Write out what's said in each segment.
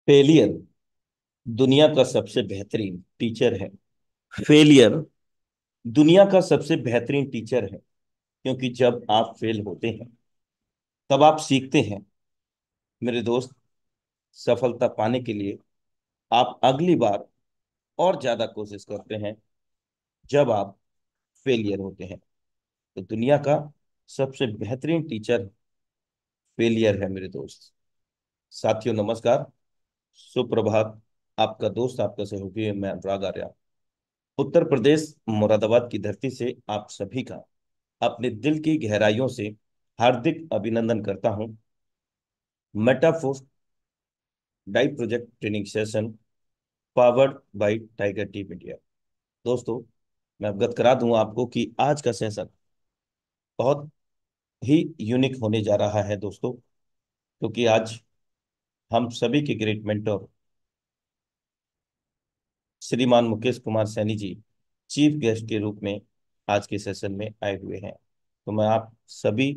Failure दुनिया का सबसे बेहतरीन टीचर है। फेलियर दुनिया का सबसे बेहतरीन टीचर है, क्योंकि जब आप फेल होते हैं तब आप सीखते हैं। मेरे दोस्त, सफलता पाने के लिए आप अगली बार और ज्यादा कोशिश करते हैं जब आप फेलियर होते हैं। तो दुनिया का सबसे बेहतरीन टीचर फेलियर है मेरे दोस्त। साथियों, नमस्कार, सुप्रभात। आपका दोस्त, आपका सहयोगी मैं अनुराग आर्या, उत्तर प्रदेश मुरादाबाद की धरती से आप सभी का अपने दिल की गहराइयों से हार्दिक अभिनंदन करता हूं। Metaforce die project training session powered by Tiger Team India. दोस्तों, मैं अवगत करा दूं आपको कि आज का सेशन बहुत ही यूनिक होने जा रहा है दोस्तों, क्योंकि आज हम सभी के ग्रेट मेंटर श्रीमान मुकेश कुमार सैनी जी चीफ गेस्ट के रूप में आज के सेशन में आए हुए हैं। तो मैं आप सभी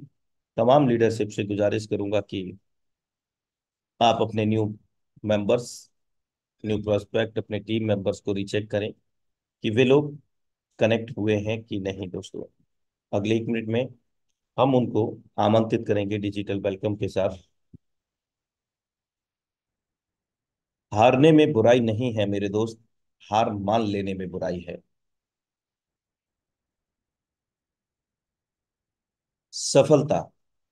तमाम लीडरशिप से गुजारिश करूंगा कि आप अपने मेंबर्स न्यू प्रोस्पेक्ट अपने टीम मेंबर्स को रीचेक करें कि वे लोग कनेक्ट हुए हैं कि नहीं। दोस्तों, अगले 1 मिनट में हम उनको आमंत्रित करेंगे डिजिटल वेलकम के साथ। हारने में बुराई नहीं है मेरे दोस्त, हार मान लेने में बुराई है। सफलता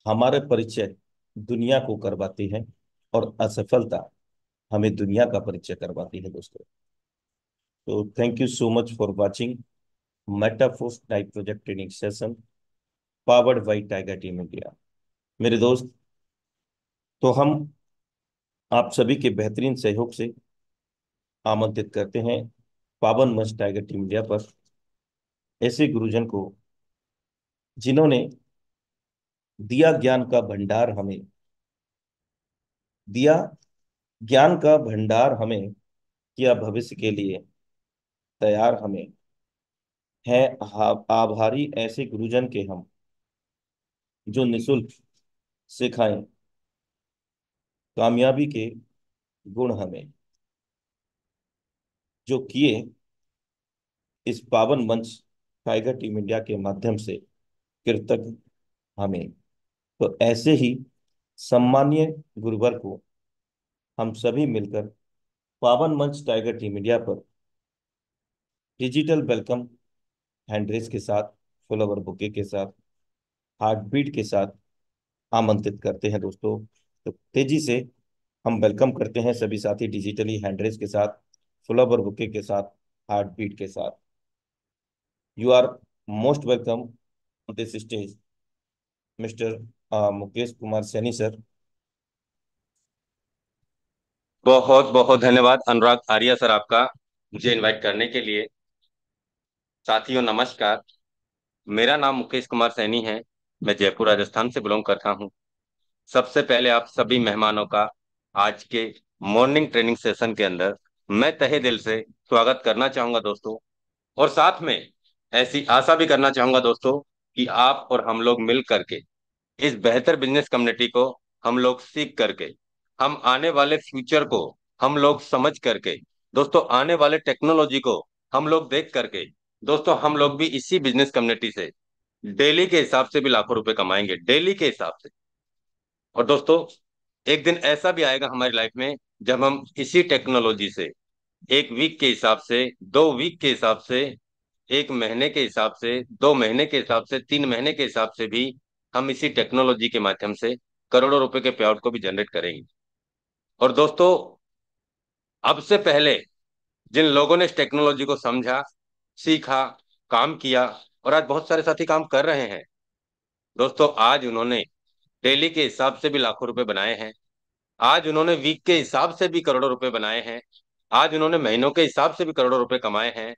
हमारे परिचय दुनिया को करवाती है और असफलता हमें दुनिया का परिचय करवाती है दोस्तों। तो thank you so much for watching Metaforce type project training session powered by Tiger Team India. मेरे दोस्त, तो हम आप सभी के बेहतरीन सहयोग से आमंत्रित करते हैं पावन मंच टाइगर टीम इंडिया पर ऐसे गुरुजन को जिन्होंने दिया ज्ञान का भंडार हमें, दिया ज्ञान का भंडार हमें, किया भविष्य के लिए तैयार हमें। हैं आभारी ऐसे गुरुजन के हम, जो निशुल्क सिखाएं कामयाबी के गुण हमें, जो किए इस पावन मंच टाइगर टीम इंडिया के माध्यम से कृतज्ञ हमें। तो ऐसे ही सम्मानीय गुरुवर को हम सभी मिलकर पावन मंच टाइगर टीम इंडिया पर डिजिटल वेलकम हैंडरेस के साथ, फॉलोवर बुके के साथ, हार्ट बीट के साथ आमंत्रित करते हैं दोस्तों। तो तेजी से हम वेलकम करते हैं सभी साथी डिजिटली हैंडरेस के साथ, फॉलोवर बुके के साथ, हार्ट बीट के साथ। You are most welcome on this stage mister Mukesh Kumar Saini sir. बहुत बहुत धन्यवाद अनुराग आर्या सर आपका मुझे इनवाइट करने के लिए। साथियों नमस्कार। मेरा नाम मुकेश कुमार सैनी है। मैं जयपुर राजस्थान से बिलोंग करता हूं। सबसे पहले आप सभी मेहमानों का आज के मॉर्निंग ट्रेनिंग सेशन के अंदर मैं तहे दिल से स्वागत करना चाहूंगा दोस्तों। और साथ में ऐसी आशा भी करना चाहूंगा दोस्तों कि आप और हम लोग मिल करके इस बेहतर बिजनेस कम्युनिटी को हम लोग सीख करके हम आने वाले फ्यूचर को हम लोग समझ करके दोस्तों आने वाले टेक्नोलॉजी को हम लोग देख करके दोस्तों हम लोग भी इसी बिजनेस कम्युनिटी से डेली के हिसाब से भी लाखों रुपए कमाएंगे डेली के हिसाब से। और दोस्तों एक दिन ऐसा भी आएगा हमारी लाइफ में जब हम इसी टेक्नोलॉजी से 1 वीक के हिसाब से, 2 वीक के हिसाब से, 1 महीने के हिसाब से, 2 महीने के हिसाब से, 3 महीने के हिसाब से भी हम इसी टेक्नोलॉजी के माध्यम से करोड़ों रुपए के पे आउट को भी जनरेट करेंगे। और दोस्तों अब से पहले जिन लोगों ने इस टेक्नोलॉजी को समझा, सीखा, काम किया और आज बहुत सारे साथी काम कर रहे हैं दोस्तों, आज उन्होंने डेली के हिसाब से भी लाखों रुपए बनाए हैं। आज उन्होंने वीक के हिसाब से भी करोड़ों रुपए बनाए हैं। आज उन्होंने महीनों के हिसाब से भी करोड़ों रुपए कमाए हैं।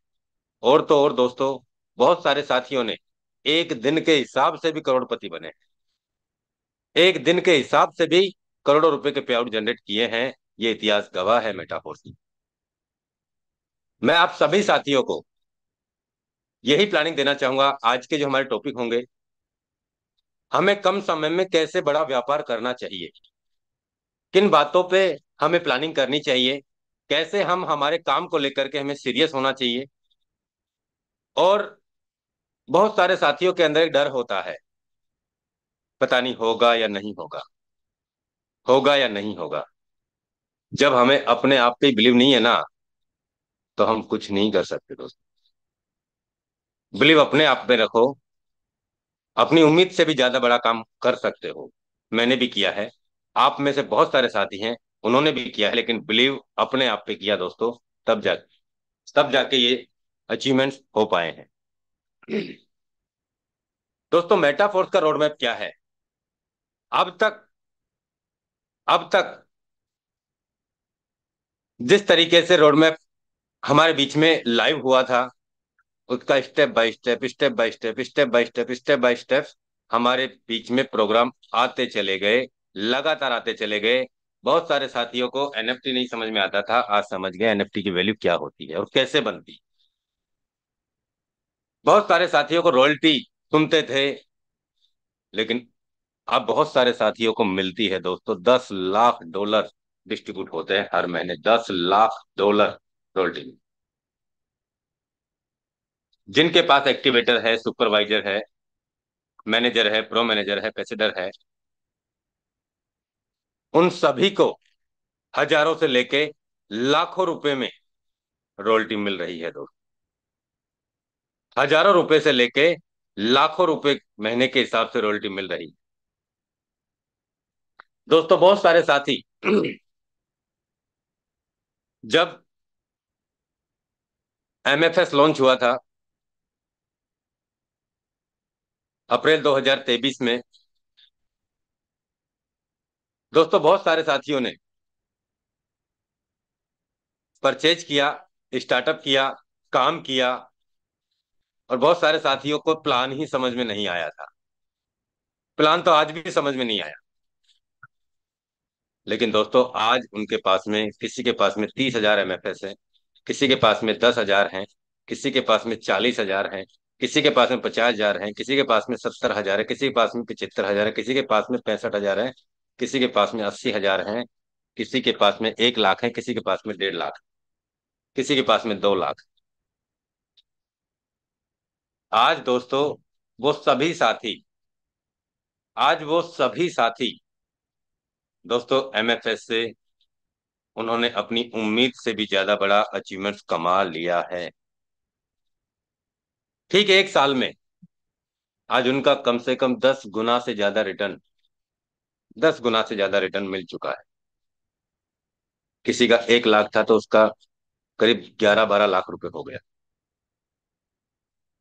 और तो और दोस्तों बहुत सारे साथियों ने एक दिन के हिसाब से भी करोड़पति बने, एक दिन के हिसाब से भी करोड़ों रुपए के पे आउट जनरेट किए हैं। ये इतिहास गवाह है मेटाफोर्स की। मैं आप सभी साथियों को यही प्लानिंग देना चाहूंगा। आज के जो हमारे टॉपिक होंगे, हमें कम समय में कैसे बड़ा व्यापार करना चाहिए, किन बातों पे हमें प्लानिंग करनी चाहिए, कैसे हम हमारे काम को लेकर के हमें सीरियस होना चाहिए। और बहुत सारे साथियों के अंदर एक डर होता है, पता नहीं होगा या नहीं होगा, होगा या नहीं होगा। जब हमें अपने आप पे बिलीव नहीं है ना, तो हम कुछ नहीं कर सकते दोस्त। बिलीव अपने आप में रखो, अपनी उम्मीद से भी ज्यादा बड़ा काम कर सकते हो। मैंने भी किया है, आप में से बहुत सारे साथी हैं, उन्होंने भी किया है, लेकिन बिलीव अपने आप पे किया दोस्तों, तब जा तब जाके ये अचीवमेंट्स हो पाए हैं। दोस्तों, मेटाफोर्स का रोड मैप क्या है? अब तक अब तक जिस तरीके से रोड मैप हमारे बीच में लाइव हुआ था, उसका step by step, step by step, step by step, step by step हमारे बीच में प्रोग्राम आते चले गए, लगातार आते चले गए। बहुत सारे साथियों को एनएफटी नहीं समझ में आता था, आज समझ गए एनएफटी की वैल्यू क्या होती है और कैसे बनती। बहुत सारे साथियों को रॉयल्टी सुनते थे, लेकिन अब बहुत सारे साथियों को मिलती है दोस्तों, $10 लाख डिस्ट्रीब्यूट होते हैं हर महीने, $10 लाख रॉयल्टी। जिनके पास एक्टिवेटर है, सुपरवाइजर है, मैनेजर है, प्रो मैनेजर है, पैसेडर है, उन सभी को हजारों से लेके लाखों रुपए में रॉयल्टी मिल रही है दोस्त। हजारों रुपए से लेके लाखों रुपए महीने के हिसाब से रॉयल्टी मिल रही है दोस्तों। बहुत सारे साथी जब एमएफएस लॉन्च हुआ था अप्रैल 2023 में, दोस्तों बहुत सारे साथियों ने परचेज किया, स्टार्टअप किया, काम किया, और बहुत सारे साथियों को प्लान ही समझ में नहीं आया था। प्लान तो आज भी समझ में नहीं आया, लेकिन दोस्तों आज उनके पास में, किसी के पास में 30,000 एमएफएस है, किसी के पास में 10,000 है, किसी के पास में 40,000 है, किसी के पास में 50,000 है, किसी के पास में 70,000 है, किसी के पास में 75,000 है, किसी के पास में 65,000 है, किसी के पास में 80,000 है, किसी के पास में 1 लाख है, किसी के पास में 1.5 लाख, किसी के पास में 2 लाख। आज दोस्तों वो सभी साथी आज वो सभी साथी दोस्तों एमएफएस से उन्होंने अपनी उम्मीद से भी ज्यादा बड़ा अचीवमेंट्स कमा लिया है। ठीक है, 1 साल में आज उनका कम से कम 10 गुना से ज्यादा रिटर्न, 10 गुना से ज्यादा रिटर्न मिल चुका है। किसी का 1 लाख था तो उसका करीब 11-12 लाख रुपए हो गया।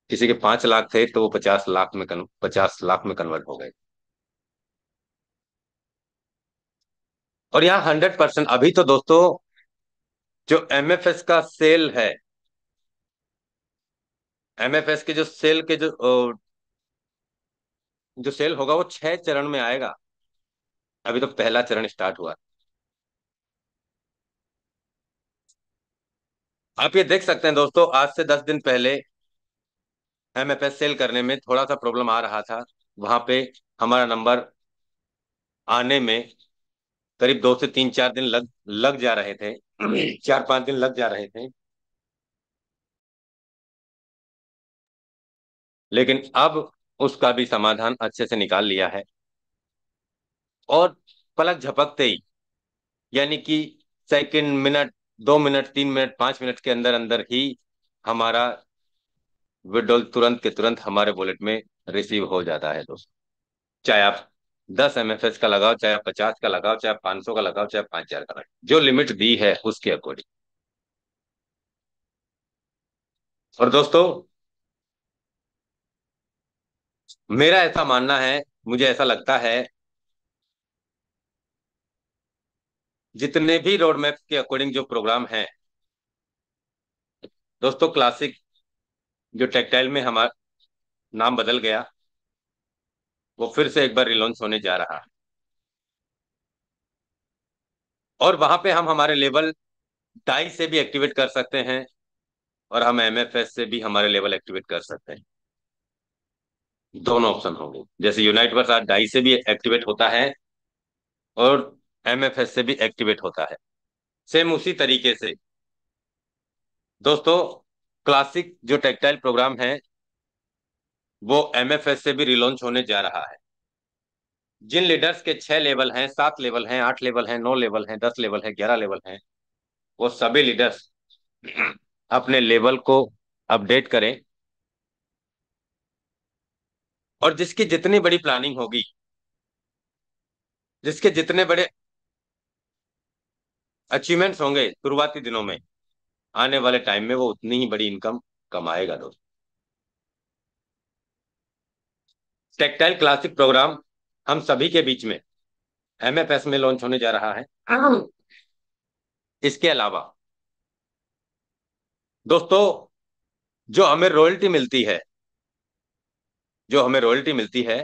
किसी के 5 लाख थे तो वो 50 लाख में कन्वर्ट हो गए। और यहाँ 100% अभी तो दोस्तों जो एमएफएस का सेल है, एमएफएस के जो सेल के जो सेल होगा वो 6 चरण में आएगा। अभी तो पहला चरण स्टार्ट हुआ। आप ये देख सकते हैं दोस्तों, आज से 10 दिन पहले एमएफएस सेल करने में थोड़ा सा प्रॉब्लम आ रहा था। वहां पे हमारा नंबर आने में करीब 2 से 3 4 दिन लग लग जा रहे थे। 4-5 दिन लग जा रहे थे, लेकिन अब उसका भी समाधान अच्छे से निकाल लिया है। और पलक झपकते ही, यानी कि second, minute, 2 minute, 3 minute, 5 minute के अंदर अंदर ही हमारा विड्रॉल तुरंत के तुरंत हमारे वॉलेट में रिसीव हो जाता है दोस्तों। चाहे आप 10 एमएफएस का लगाओ, चाहे आप 50 का लगाओ, चाहे आप 500 का लगाओ, चाहे आप 5,000 का लगाओ, जो लिमिट दी है उसके अकॉर्डिंग। और दोस्तों मेरा ऐसा मानना है, मुझे ऐसा लगता है, जितने भी रोड मैप के अकॉर्डिंग जो प्रोग्राम है दोस्तों, क्लासिक जो टेक्सटाइल में हमारा नाम बदल गया, वो फिर से एक बार रिलॉन्च होने जा रहा है। और वहां पे हम हमारे लेवल डाई से भी एक्टिवेट कर सकते हैं, और हम एमएफएस से भी हमारे लेवल एक्टिवेट कर सकते हैं। दोनों ऑप्शन होंगे, जैसे यूनाइट वर्स आज डाई से भी एक्टिवेट होता है और एमएफएस से भी एक्टिवेट होता है। सेम उसी तरीके से दोस्तों, क्लासिक जो टेक्सटाइल प्रोग्राम है वो एमएफएस से भी रिलॉन्च होने जा रहा है। जिन लीडर्स के 6 लेवल हैं, 7 लेवल हैं, 8 लेवल हैं, 9 लेवल हैं, 10 लेवल हैं, 11 लेवल हैं, वो सभी लीडर्स अपने लेवल को अपडेट करें। और जिसकी जितनी बड़ी प्लानिंग होगी, जिसके जितने बड़े अचीवमेंट्स होंगे शुरुआती दिनों में, आने वाले टाइम में वो उतनी ही बड़ी इनकम कमाएगा दोस्त। टेक्सटाइल क्लासिक प्रोग्राम हम सभी के बीच में एमएफएस में लॉन्च होने जा रहा है। इसके अलावा दोस्तों, जो हमें रॉयल्टी मिलती है, जो हमें रॉयल्टी मिलती है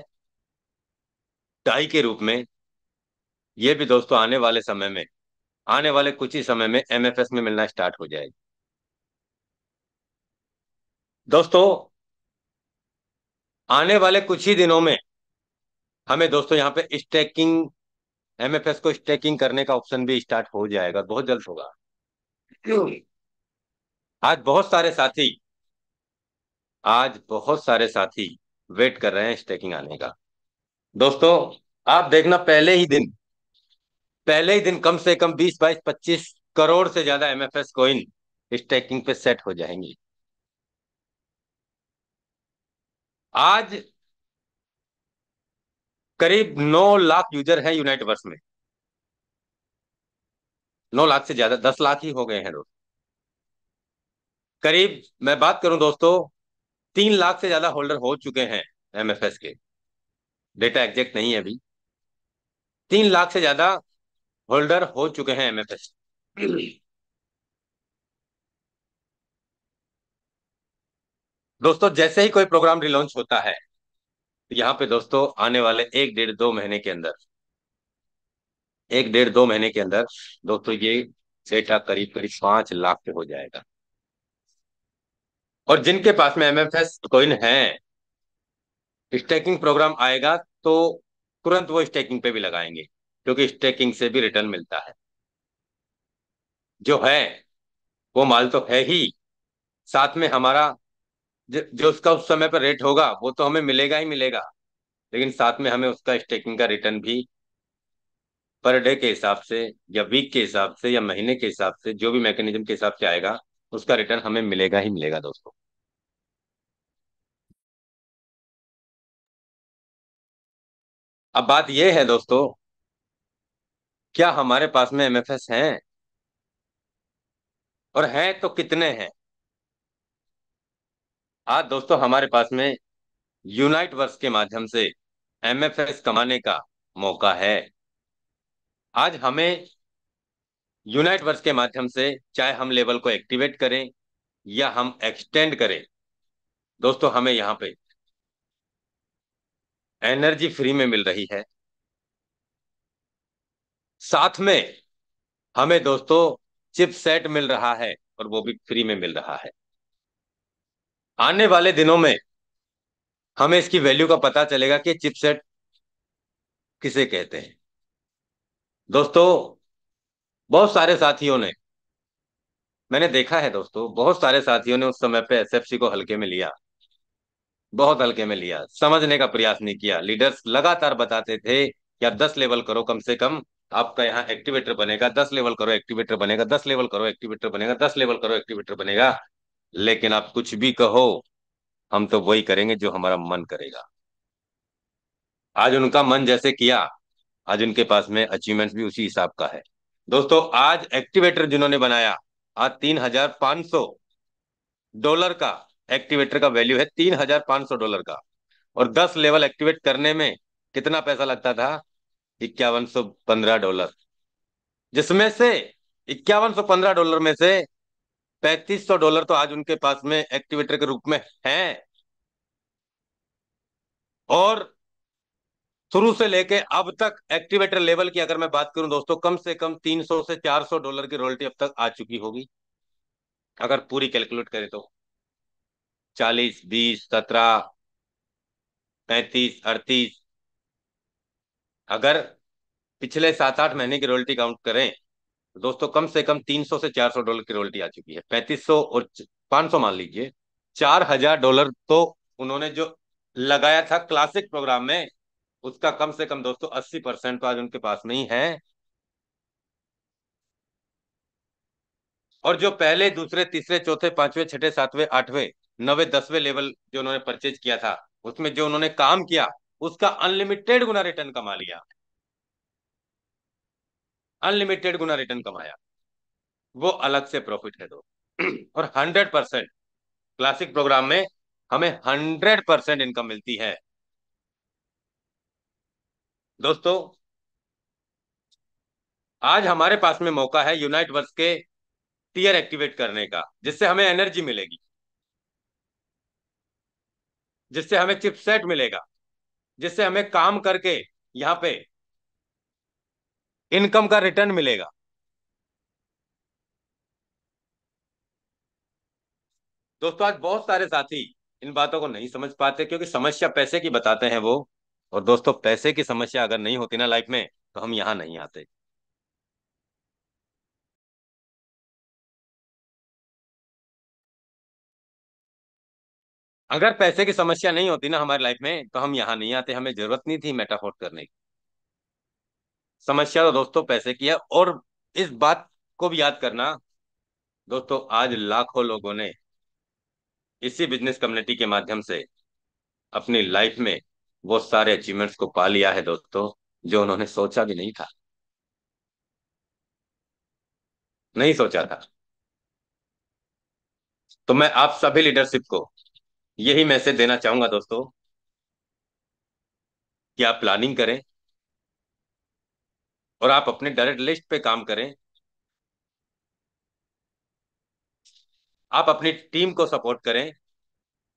डाई के रूप में, ये भी दोस्तों आने वाले समय में, आने वाले कुछ ही समय में एमएफएस में मिलना स्टार्ट हो जाएगी। दोस्तों, आने वाले कुछ ही दिनों में हमें दोस्तों यहाँ पे स्टेकिंग, एमएफएस को स्टेकिंग करने का ऑप्शन भी स्टार्ट हो जाएगा, बहुत जल्द होगा। आज बहुत सारे साथी आज बहुत सारे साथी वेट कर रहे हैं स्टेकिंग आने का। दोस्तों, आप देखना, पहले ही दिन कम से कम 20, 22, 25 करोड़ से ज्यादा एमएफएस कॉइन स्टेकिंग पे सेट हो जाएंगी। आज करीब 9 लाख यूजर हैं यूनाइटवर्स में। 9 लाख से ज्यादा, 10 लाख ही हो गए हैं दोस्त। करीब, मैं बात करूं दोस्तों, 3 लाख से ज्यादा होल्डर हो चुके हैं एमएफएस के। डेटा एग्जैक्ट नहीं है अभी। 3 लाख से ज्यादा होल्डर हो चुके हैं एमएफएस। दोस्तों, जैसे ही कोई प्रोग्राम रिलॉन्च होता है, यहाँ पे दोस्तों आने वाले 1, 1.5, 2 महीने के अंदर, 1, 1.5, 2 महीने के अंदर दोस्तों ये डेटा करीब करीब 5 लाख पे हो जाएगा। और जिनके पास में एमएफएस कॉइन है, स्टेकिंग प्रोग्राम आएगा तो तुरंत वो स्टेकिंग पे भी लगाएंगे, क्योंकि स्टेकिंग से भी रिटर्न मिलता है। जो है वो माल तो है ही, साथ में हमारा जो उसका उस समय पर रेट होगा वो तो हमें मिलेगा ही मिलेगा, लेकिन साथ में हमें उसका स्टेकिंग का रिटर्न भी पर डे के हिसाब से, या वीक के हिसाब से, या महीने के हिसाब से, जो भी मैकेनिज्म के हिसाब से आएगा, उसका रिटर्न हमें मिलेगा ही मिलेगा दोस्तों। अब बात यह है दोस्तों, क्या हमारे पास में एमएफएस हैं, और हैं तो कितने हैं? आज दोस्तों हमारे पास में यूनाइट वर्स के माध्यम से एमएफएस कमाने का मौका है। आज हमें यूनाइट वर्स के माध्यम से, चाहे हम लेवल को एक्टिवेट करें या हम एक्सटेंड करें, दोस्तों हमें यहाँ पे एनर्जी फ्री में मिल रही है। साथ में हमें दोस्तों चिप सेट मिल रहा है, और वो भी फ्री में मिल रहा है। आने वाले दिनों में हमें इसकी वैल्यू का पता चलेगा कि चिप सेट किसे कहते हैं। दोस्तों, बहुत सारे साथियों ने, मैंने देखा है दोस्तों, बहुत सारे साथियों ने उस समय पे एसएफसी को हल्के में लिया, बहुत हल्के में लिया, समझने का प्रयास नहीं किया। लीडर्स लगातार बताते थे कि आप 10 लेवल करो कम से कम, आपका यहाँ एक्टिवेटर बनेगा, 10 लेवल करो एक्टिवेटर बनेगा, 10 लेवल करो एक्टिवेटर बनेगा, 10 लेवल करो एक्टिवेटर बनेगा। लेकिन आप कुछ भी कहो, हम तो वही करेंगे जो हमारा मन करेगा। आज उनका मन जैसे किया, आज उनके पास में अचीवमेंट्स भी उसी हिसाब का है। दोस्तों, आज एक्टिवेटर जिन्होंने बनाया, आज $3,500 का एक्टिवेटर का वैल्यू है, $3,500 का। और 10 लेवल एक्टिवेट करने में कितना पैसा लगता था? $5,115। जिसमें से $5,115 में से $3,500 तो आज उनके पास में एक्टिवेटर के रूप में है। और शुरू से लेके अब तक एक्टिवेटर लेवल की अगर मैं बात करूं दोस्तों, कम से कम $300 से $400 की रॉयल्टी अब तक आ चुकी होगी, अगर पूरी कैलकुलेट करें तो। 40, 20, 17, 35, 38, अगर पिछले 7, 8 महीने की रॉयल्टी काउंट करें दोस्तों कम से कम $300 से $400 की रॉयल्टी आ चुकी है, 3500 और 500 मान लीजिए, $4000 तो उन्होंने जो लगाया था क्लासिक प्रोग्राम में, उसका कम से कम दोस्तों 80% तो आज उनके पास में ही है। और जो पहले दूसरे तीसरे चौथे पांचवें छठे सातवें आठवें नवे 10वें लेवल जो उन्होंने परचेज किया था, उसमें जो उन्होंने काम किया, उसका अनलिमिटेड गुना रिटर्न कमा लिया, अनलिमिटेड गुना रिटर्न कमाया। वो अलग से प्रॉफिट है दो। और 100% क्लासिक प्रोग्राम में हमें 100% इनकम मिलती है। दोस्तों आज हमारे पास में मौका है यूनाइट वर्स के टीयर एक्टिवेट करने का, जिससे हमें एनर्जी मिलेगी, जिससे हमें चिपसेट मिलेगा, जिससे हमें काम करके यहाँ पे इनकम का रिटर्न मिलेगा। दोस्तों आज बहुत सारे साथी इन बातों को नहीं समझ पाते, क्योंकि समस्या पैसे की बताते हैं वो। और दोस्तों पैसे की समस्या अगर नहीं होती ना लाइफ में, तो हम यहाँ नहीं आते। अगर पैसे की समस्या नहीं होती ना हमारी लाइफ में, तो हम यहाँ नहीं आते, हमें जरूरत नहीं थी मेटाफोर्स करने की। समस्या तो दोस्तों पैसे की है। और इस बात को भी याद करना दोस्तों, आज लाखों लोगों ने इसी बिजनेस कम्युनिटी के माध्यम से अपनी लाइफ में वो सारे अचीवमेंट्स को पा लिया है दोस्तों, जो उन्होंने सोचा भी नहीं था, नहीं सोचा था। तो मैं आप सभी लीडरशिप को यही मैसेज देना चाहूंगा दोस्तों, कि आप प्लानिंग करें और आप अपने डायरेक्ट लिस्ट पे काम करें। आप अपनी टीम को सपोर्ट करें,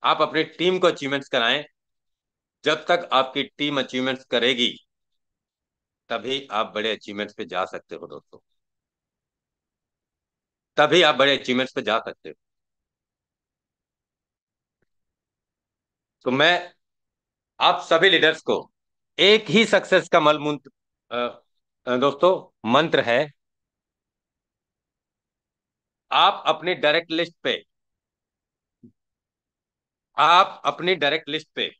आप अपनी टीम को अचीवमेंट्स कराएं। जब तक आपकी टीम अचीवमेंट्स करेगी, तभी आप बड़े अचीवमेंट्स पे जा सकते हो दोस्तों, तभी आप बड़े अचीवमेंट्स पे जा सकते हो। तो मैं आप सभी लीडर्स को एक ही सक्सेस का मूल मंत्र दोस्तों मंत्र है, आप अपनी डायरेक्ट लिस्ट पे, आप अपनी डायरेक्ट लिस्ट पे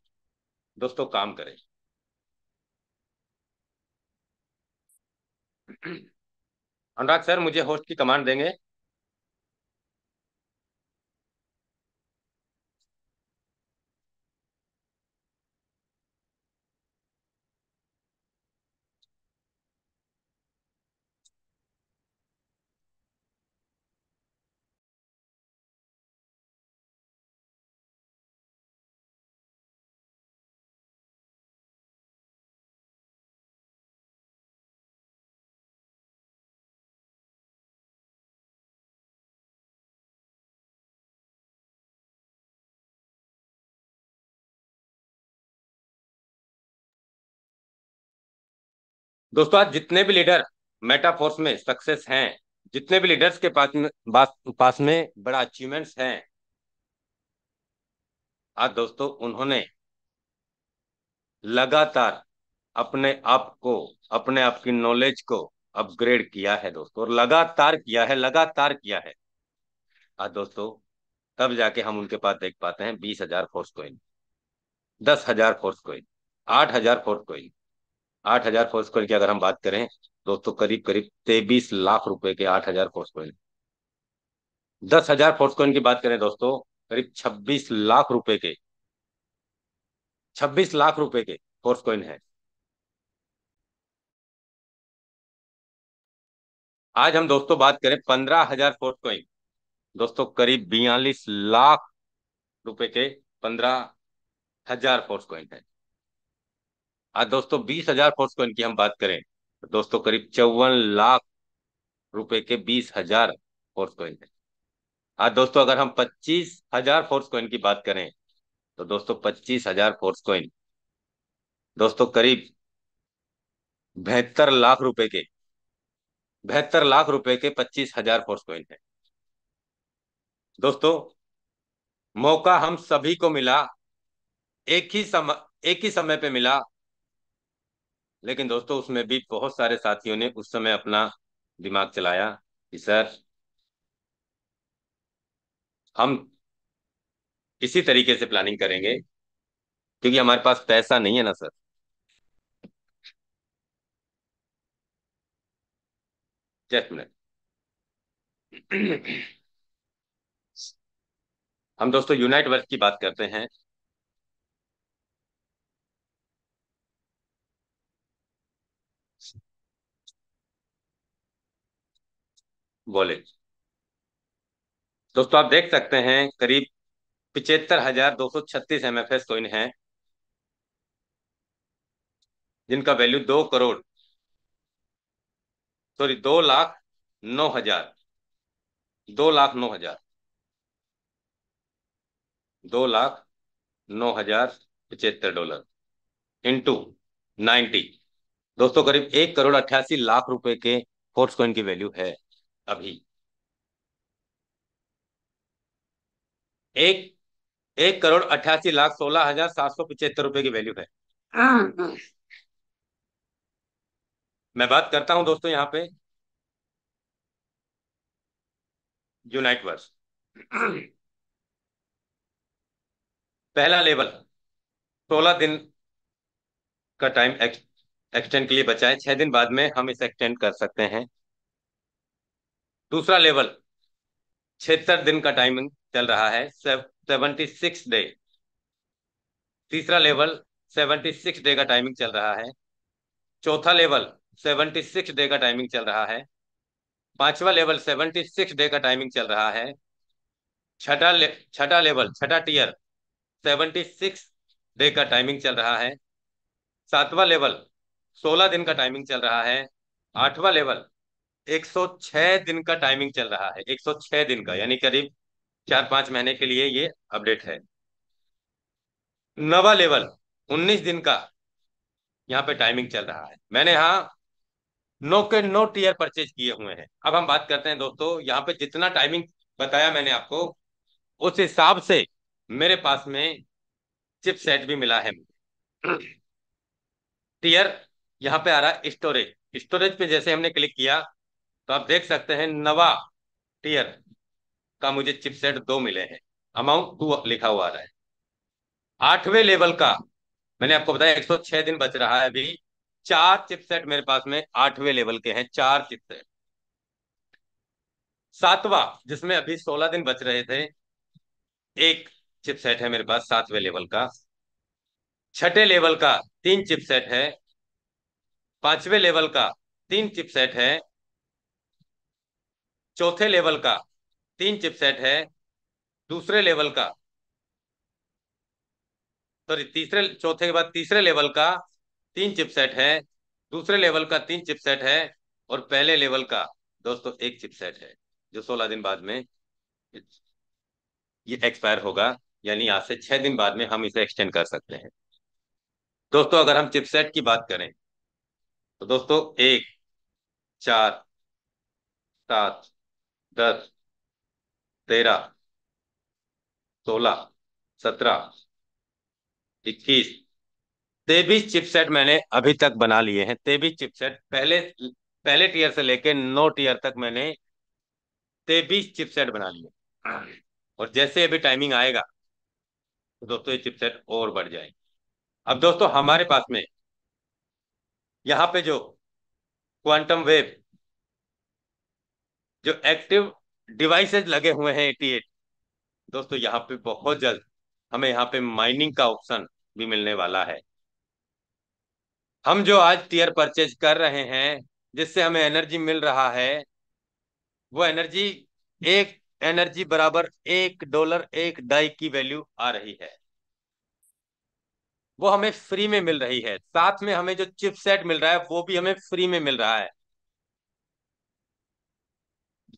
दोस्तों काम करें। अनुराग सर मुझे होस्ट की कमांड देंगे। दोस्तों आज जितने भी लीडर मेटाफोर्स में सक्सेस हैं, जितने भी लीडर्स के पास में बड़ा अचीवमेंट्स हैं, आज दोस्तों उन्होंने लगातार अपने आप को, अपने आप की नॉलेज को अपग्रेड किया है दोस्तों, और लगातार किया है, लगातार किया है। आज दोस्तों तब जाके हम उनके पास देख पाते हैं 20,000 force coin, 10,000 force coin, 8,000 force coin. 8,000 force coin की अगर हम बात करें दोस्तों, करीब करीब 23 लाख रुपए के 8,000 फोर्स कोइन। 10,000 फोर्स कोइन की बात करें दोस्तों, करीब 26 लाख रुपए के, 26 लाख रुपए के फोर्स कोइन है। आज हम दोस्तों बात करें 15,000 फोर्स कोइन, दोस्तों करीब 42 लाख रुपए के 15,000 फोर्स कोइन है। आज दोस्तों 20,000 फोर्स कोइन की हम बात करें, तो दोस्तों करीब 54 लाख रुपए के 20,000 फोर्स कोइन है। आज दोस्तों अगर हम 25,000 फोर्स कोइन की बात करें, तो दोस्तों 25,000 फोर्स कोइन दोस्तों करीब 72 लाख रुपए के, 72 लाख रुपए के 25,000 फोर्स कोइन है। दोस्तों मौका हम सभी को मिला, एक ही समय पे मिला, लेकिन दोस्तों उसमें भी बहुत सारे साथियों ने उस समय अपना दिमाग चलाया कि सर हम किसी तरीके से प्लानिंग करेंगे, क्योंकि हमारे पास पैसा नहीं है ना सर। Just minute. हम दोस्तों यूनाइट वर्क की बात करते हैं। बोले दोस्तों, आप देख सकते हैं करीब 75,236 MFS कॉइन है, जिनका value 2 crore, sorry 2,09,000, 2,09,000, 2,09,075 dollar into 90। दोस्तों करीब 1,88,00,000 रुपए के फोर्स कॉइन की वैल्यू है अभी। एक 1,88,16,775 रुपए की वैल्यू है। मैं बात करता हूं दोस्तों यहाँ पे यूनाइट वर्स। पहला लेवल 16 दिन का टाइम एक्सटेंड के लिए बचा है, 6 दिन बाद में हम इसे एक्सटेंड कर सकते हैं। दूसरा लेवल 76 दिन का टाइमिंग चल रहा है, 76 डे। तीसरा लेवल 76 डे का टाइमिंग चल रहा है। चौथा लेवल 76 डे का टाइमिंग चल रहा है। पांचवा लेवल 76 डे का टाइमिंग चल रहा है। छठा लेवल, छठा टियर 76 डे का टाइमिंग चल रहा है। सातवां लेवल 16 दिन का टाइमिंग चल रहा है। आठवां लेवल 106 दिन का टाइमिंग चल रहा है, 106 दिन का, यानी करीब 4-5 महीने के लिए ये अपडेट है। नवा लेवल 19 दिन का यहाँ पे टाइमिंग चल रहा है। मैंने यहाँ नो के नो टीयर परचेज किए हुए हैं। अब हम बात करते हैं दोस्तों, यहाँ पे जितना टाइमिंग बताया मैंने आपको, उस हिसाब से मेरे पास में चिप सेट भी मिला है। टीयर यहाँ पे आ रहा है स्टोरेज। स्टोरेज पे जैसे हमने क्लिक किया तो आप देख सकते हैं नवा टीयर का मुझे चिपसेट 2 मिले हैं। अमाउंट 2 लिखा हुआ आ रहा है। आठवें लेवल का मैंने आपको बताया 106 दिन बच रहा है अभी। 4 चिपसेट मेरे पास में 8वें लेवल के हैं, 4 चिपसेट। सातवां, जिसमें अभी 16 दिन बच रहे थे, एक चिपसेट है मेरे पास 7वें लेवल का। छठे लेवल का 3 चिपसेट है। पांचवें लेवल का 3 चिपसेट है। चौथे लेवल का 3 चिपसेट है। दूसरे लेवल का, सॉरी तीसरे, चौथे के बाद तीसरे लेवल का 3 चिपसेट है। दूसरे लेवल का 3 चिपसेट है। और पहले लेवल का दोस्तों एक चिपसेट है, जो 16 दिन बाद में ये एक्सपायर होगा, यानी आज से 6 दिन बाद में हम इसे एक्सटेंड कर सकते हैं। दोस्तों अगर हम चिपसेट की बात करें तो दोस्तों 1, 4, 7, 10, 13, 16, 17, 21, 23 चिपसेट मैंने अभी तक बना लिए हैं। 23 चिपसेट, पहले पहले टीयर से लेके 9 टीयर तक मैंने 23 चिपसेट बना लिए। और जैसे अभी टाइमिंग आएगा तो दोस्तों ये चिपसेट और बढ़ जाएंगे। अब दोस्तों हमारे पास में यहाँ पे जो क्वांटम वेव, जो एक्टिव डिवाइसेज लगे हुए हैं 88, दोस्तों यहाँ पे बहुत जल्द हमें यहाँ पे माइनिंग का ऑप्शन भी मिलने वाला है। हम जो आज टीयर परचेज कर रहे हैं, जिससे हमें एनर्जी मिल रहा है, वो एनर्जी, एक एनर्जी बराबर $1 1 की वैल्यू आ रही है। वो हमें फ्री में मिल रही है। साथ में हमें जो चिपसेट मिल रहा है वो भी हमें फ्री में मिल रहा है।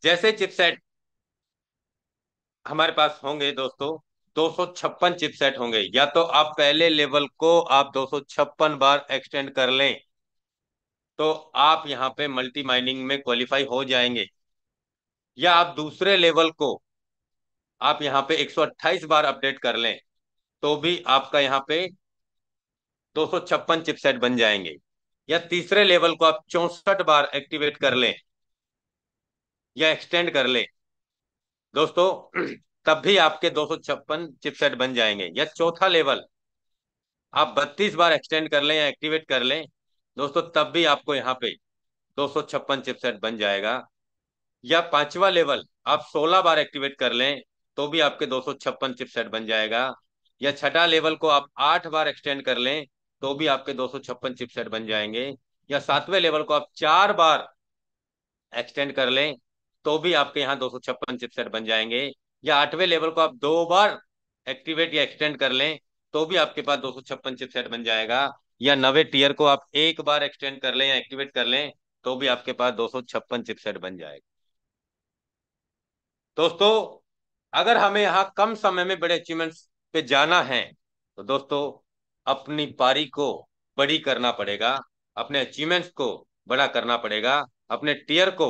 जैसे चिपसेट हमारे पास होंगे दोस्तों, 256 चिपसेट होंगे, या तो आप पहले लेवल को आप 256 बार एक्सटेंड कर लें तो आप यहाँ पे मल्टी माइनिंग में क्वालिफाई हो जाएंगे, या आप दूसरे लेवल को आप यहाँ पे 128 बार अपडेट कर लें तो भी आपका यहाँ पे 256 चिपसेट बन जाएंगे, या तीसरे लेवल को आप 64 बार एक्टिवेट कर लें या एक्सटेंड कर ले दोस्तों, तब भी आपके 256 चिपसेट बन जाएंगे। या चौथा लेवल, आप 32 बार एक्सटेंड कर लें या एक्टिवेट कर लें दोस्तों, तब भी आपको यहाँ पे 256 चिपसेट बन जाएगा। या पांचवा लेवल, आप 16 बार एक्टिवेट कर लें तो भी आपके 256 चिपसेट बन जाएगा। या छठा लेवल को आप 8 बार एक्सटेंड कर लें तो भी आपके 256 चिपसेट बन जाएंगे। या सातवें लेवल को आप 4 बार एक्सटेंड कर लें तो भी आपके यहाँ 256 चिपसेट बन जाएंगे। या आठवें लेवल को आप 2 बार एक्टिवेट या एक्सटेंड कर लें तो भी आपके पास 256 चिपसेट बन जाएगा। या नवे टीयर को आप एक बार एक्सटेंड कर लें या एक्टिवेट कर लें तो भी आपके पास 256 चिपसेट बन जाएगा। दोस्तों, अगर हमें यहाँ कम समय में बड़े अचीवमेंट्स पे जाना है तो दोस्तों अपनी पारी को बड़ी करना पड़ेगा, अपने अचीवमेंट्स को बड़ा करना पड़ेगा, अपने टीयर को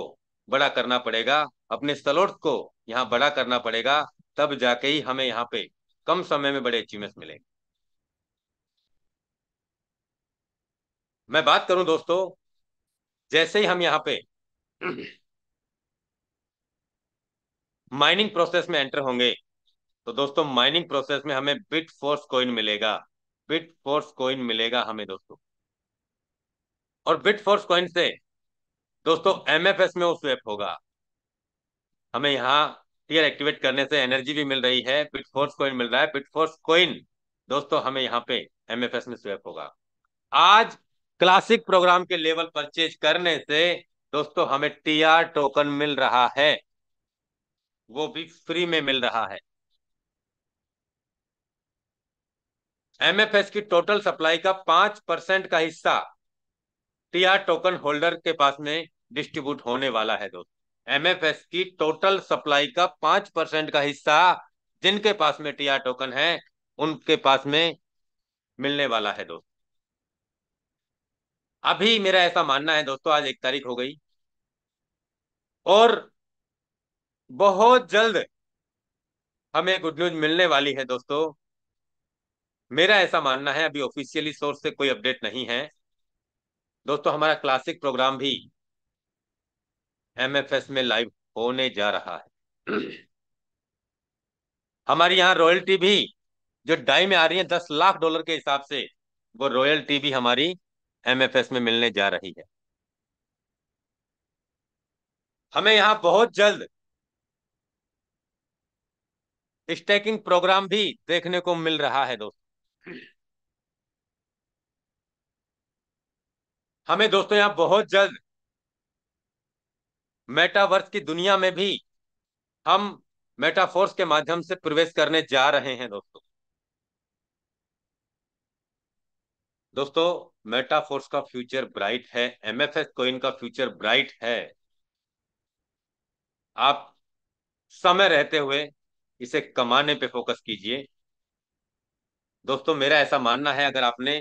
बड़ा करना पड़ेगा, अपने स्लॉट्स को यहाँ बड़ा करना पड़ेगा। तब जाके ही हमें यहाँ पे कम समय में बड़े अचीवमेंट्स मिलेंगे। मैं बात करूं दोस्तों, जैसे ही हम यहाँ पे माइनिंग प्रोसेस में एंटर होंगे तो दोस्तों माइनिंग प्रोसेस में हमें बिट फोर्स कॉइन मिलेगा। बिट फोर्स कॉइन मिलेगा हमें दोस्तों, और बिट फोर्स कॉइन से दोस्तों एमएफएस में वो स्वैप होगा। हमें यहाँ टीयर एक्टिवेट करने से एनर्जी भी मिल रही है, बिट फोर्स कॉइन मिल रहा है। बिट फोर्स कॉइन दोस्तों हमें यहाँ पे एमएफएस में स्वैप होगा। आज क्लासिक प्रोग्राम के लेवल परचेज करने से दोस्तों हमें टीआर टोकन मिल रहा है, वो भी फ्री में मिल रहा है। एमएफएस की टोटल सप्लाई का 5% का हिस्सा टीआर टोकन होल्डर के पास में डिस्ट्रीब्यूट होने वाला है दोस्तों। एमएफएस की टोटल सप्लाई का 5% का हिस्सा जिनके पास में टीआर टोकन है उनके पास में मिलने वाला है दोस्तों। अभी मेरा ऐसा मानना है दोस्तों, आज 1 तारीख हो गई और बहुत जल्द हमें गुड न्यूज मिलने वाली है दोस्तों। मेरा ऐसा मानना है, अभी ऑफिशियली सोर्स से कोई अपडेट नहीं है दोस्तों, हमारा क्लासिक प्रोग्राम भी एमएफएस में लाइव होने जा रहा है। हमारी यहाँ रॉयल्टी भी जो डाई में आ रही है $10 लाख के हिसाब से, वो रॉयल्टी भी हमारी एमएफएस में मिलने जा रही है। हमें यहाँ बहुत जल्द स्टैकिंग प्रोग्राम भी देखने को मिल रहा है दोस्तों। हमें दोस्तों यहाँ बहुत जल्द मेटावर्स की दुनिया में भी हम मेटाफोर्स के माध्यम से प्रवेश करने जा रहे हैं दोस्तों। दोस्तों मेटाफोर्स का फ्यूचर ब्राइट है, एमएफएस कोइन का फ्यूचर ब्राइट है। आप समय रहते हुए इसे कमाने पे फोकस कीजिए दोस्तों। मेरा ऐसा मानना है, अगर आपने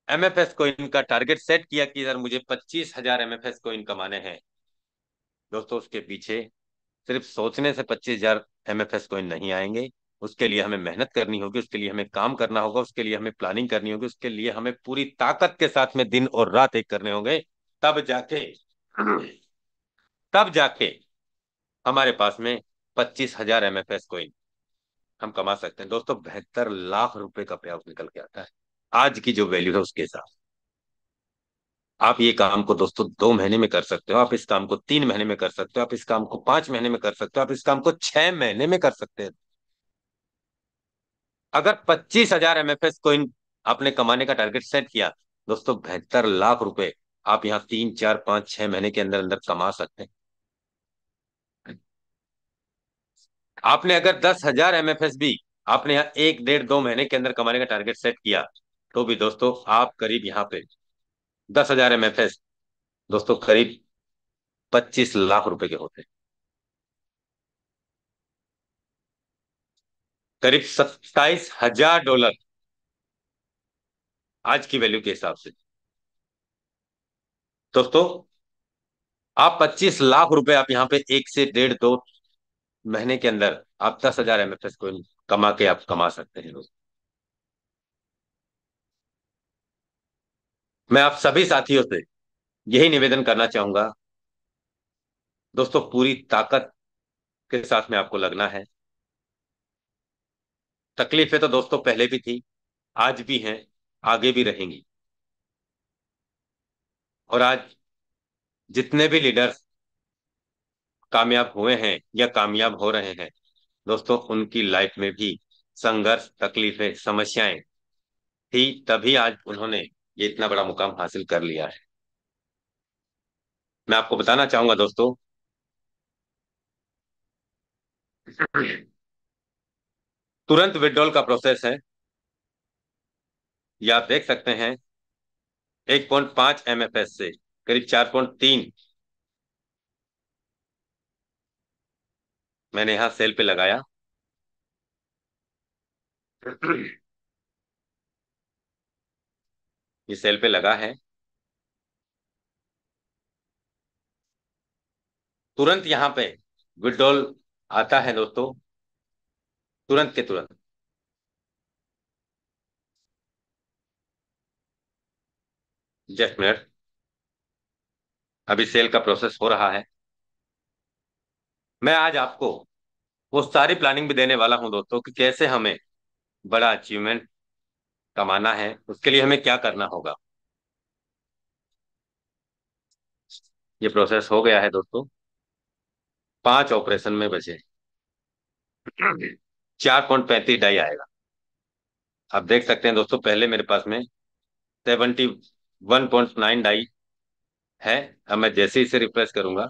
एमएफएस कोइन का टारगेट सेट किया कि यार मुझे 25,000 एमएफएस कोइन कमाने हैं दोस्तों, उसके पीछे सिर्फ सोचने से 25,000 एमएफएस कोइन नहीं आएंगे। उसके लिए हमें मेहनत करनी होगी, उसके लिए हमें काम करना होगा, उसके लिए हमें प्लानिंग करनी होगी, उसके लिए हमें पूरी ताकत के साथ में दिन और रात एक करने होंगे। तब जाके तब जाके हमारे पास में 25,000 एमएफएस कोइन हम कमा सकते हैं दोस्तों। 72 लाख रुपए का पे आउट निकल के आता है आज की जो वैल्यू है उसके हिसाब से। आप ये काम को दोस्तों 2 महीने में कर सकते हो, आप इस काम को 3 महीने में कर सकते हो, आप इस काम को 5 महीने में कर सकते हो, आप इस काम को 6 महीने में कर सकते हो। अगर 25,000 एमएफएस कोइन आपने कमाने का टारगेट सेट किया दोस्तों, 72 लाख रुपए आप यहाँ 3 4 5 6 महीने के अंदर अंदर कमा सकते हैं। आपने अगर 10,000 एमएफएस भी आपने यहाँ 1 1.5 2 महीने के अंदर कमाने का टारगेट सेट किया तो भी दोस्तों आप करीब यहाँ पे 10,000 एमएफएस दोस्तों करीब 25 लाख रुपए के होते हैं, करीब $27,000 आज की वैल्यू के हिसाब से। दोस्तों आप 25 लाख रुपए आप यहाँ पे 1 से 1.5 2 महीने के अंदर आप 10,000 एमएफएस को कमा के आप कमा सकते हैं दोस्तों। मैं आप सभी साथियों से यही निवेदन करना चाहूंगा दोस्तों पूरी ताकत के साथ में आपको लगना है। तकलीफें तो दोस्तों पहले भी थी, आज भी हैं, आगे भी रहेंगी। और आज जितने भी लीडर्स कामयाब हुए हैं या कामयाब हो रहे हैं दोस्तों, उनकी लाइफ में भी संघर्ष, तकलीफें, समस्याएं थी, तभी आज उन्होंने ये इतना बड़ा मुकाम हासिल कर लिया है। मैं आपको बताना चाहूंगा दोस्तों, तुरंत विड्रॉल का प्रोसेस है। ये आप देख सकते हैं, 1.5 MFS से करीब 4.3 मैंने यहाँ सेल पे लगाया। ये सेल पे लगा है, तुरंत यहाँ पे विड्रॉल आता है दोस्तों, तुरंत के तुरंत। जस्ट मिनट, अभी सेल का प्रोसेस हो रहा है। मैं आज आपको वो सारी प्लानिंग भी देने वाला हूं दोस्तों कि कैसे हमें बड़ा अचीवमेंट कमाना है, उसके लिए हमें क्या करना होगा। ये प्रोसेस हो गया है दोस्तों, 5 ऑपरेशन में बचे, 4.35 डाई आएगा। आप देख सकते हैं दोस्तों, पहले मेरे पास में 71.9 डाई है। अब मैं जैसे ही इसे रिप्लेस करूंगा,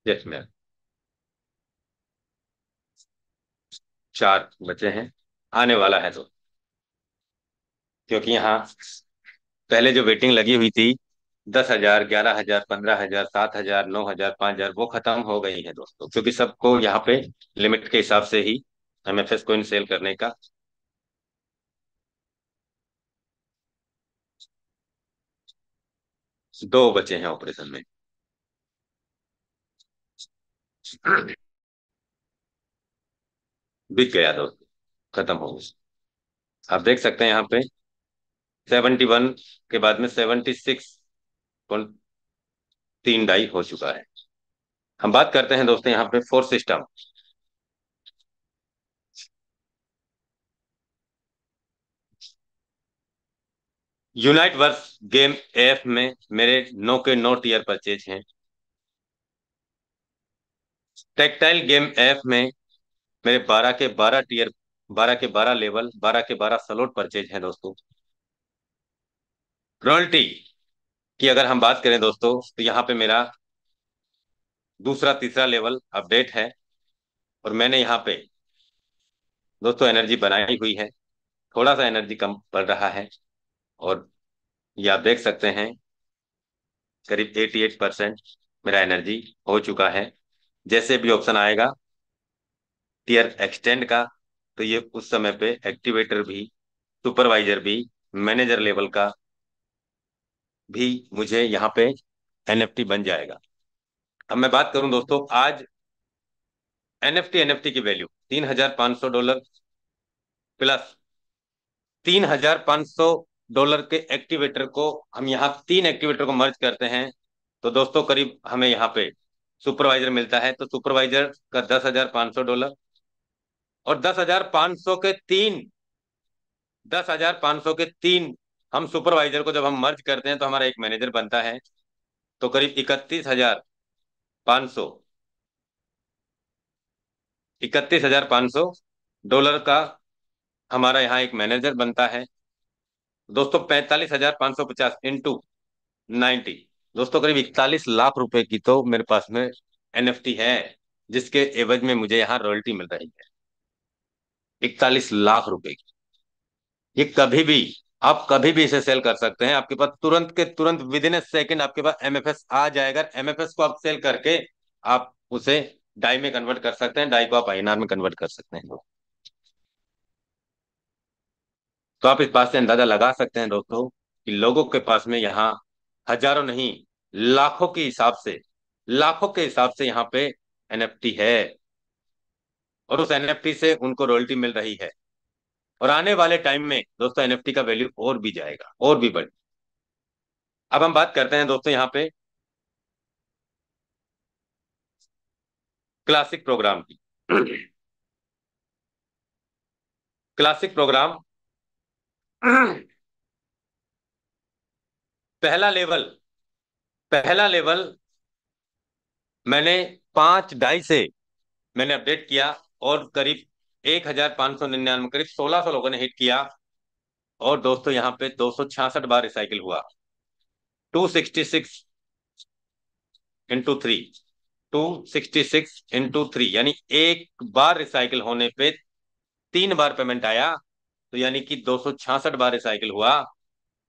जस्ट में 4 बचे हैं, आने वाला है तो। क्योंकि यहाँ पहले जो वेटिंग लगी हुई थी, 10,000, 11,000, 15,000, 7,000, 9,000, 5,000, वो खत्म हो गई है दोस्तों, क्योंकि सबको यहाँ पे लिमिट के हिसाब से ही MFS कोइन सेल करने का। 2 बचे हैं ऑपरेशन में। बिक गया दोस्तों, खत्म हो गया। आप देख सकते हैं यहाँ पे 71 के बाद में 76.3 डाई हो चुका है। हम बात करते हैं दोस्तों यहाँ पे force system. Unite verse game F में मेरे 9 के 9 टीयर परचेज हैं। टेक्टाइल गेम एफ में मेरे 12 के 12 टीयर, 12 के 12 लेवल, 12 के 12 स्लॉट परचेज हैं दोस्तों। रॉयल्टी की अगर हम बात करें दोस्तों, तो यहाँ पे मेरा दूसरा तीसरा लेवल अपडेट है। और मैंने यहाँ पे दोस्तों एनर्जी बनाई हुई है, थोड़ा सा एनर्जी कम पड़ रहा है। और ये आप देख सकते हैं, करीब 88% मेरा एनर्जी हो चुका है। जैसे भी ऑप्शन आएगा टीयर एक्सटेंड का, तो ये उस समय पे एक्टिवेटर भी, सुपरवाइजर भी, मैनेजर लेवल का भी मुझे यहाँ पे NFT बन जाएगा। अब मैं बात करूं दोस्तों, आज NFT की वैल्यू $3,500 प्लस $3,500 के एक्टिवेटर को, हम यहाँ 3 एक्टिवेटर को मर्ज करते हैं, तो दोस्तों करीब हमें यहाँ पे सुपरवाइजर मिलता है। तो सुपरवाइजर का $10,500, और 10,500 के 3 हम सुपरवाइजर को जब हम मर्ज करते हैं तो हमारा एक मैनेजर बनता है। तो करीब 31,500 का हमारा यहाँ एक मैनेजर बनता है दोस्तों। 45,550 × 90 दोस्तों, करीब 41 लाख रुपए की तो मेरे पास में NFT है, जिसके एवज में मुझे यहाँ रॉयल्टी मिल रही है 41 लाख रुपए की। ये कभी भी, आप कभी भी इसे सेल कर सकते हैं, आपके पास तुरंत के तुरंत विद इन ए सेकेंड आपके पास MFS आ जाएगा। MFS को आप सेल करके आप उसे डाई में कन्वर्ट कर सकते हैं, डाई को आप INR में कन्वर्ट कर सकते हैं। तो आप इस बात से अंदाजा लगा सकते हैं दोस्तों कि लोगों के पास में यहाँ हजारों नहीं, लाखों के हिसाब से, लाखों के हिसाब से यहाँ पे NFT है, और उस NFT से उनको रॉयल्टी मिल रही है। और आने वाले टाइम में दोस्तों एनएफटी का वैल्यू और भी जाएगा, और भी बढ़। अब हम बात करते हैं दोस्तों यहाँ पे क्लासिक प्रोग्राम की। क्लासिक प्रोग्राम पहला लेवल, पहला लेवल मैंने 5 ढाई से मैंने अपडेट किया, और करीब 1599, करीब 1600 लोगों ने हिट किया। और दोस्तों यहाँ पे 266 बार रिसाइकिल हुआ। 266 × 3, 266 × 3 यानी एक बार रिसाइकिल होने पे 3 बार पेमेंट आया। तो यानी कि 266 बार रिसाइकिल हुआ।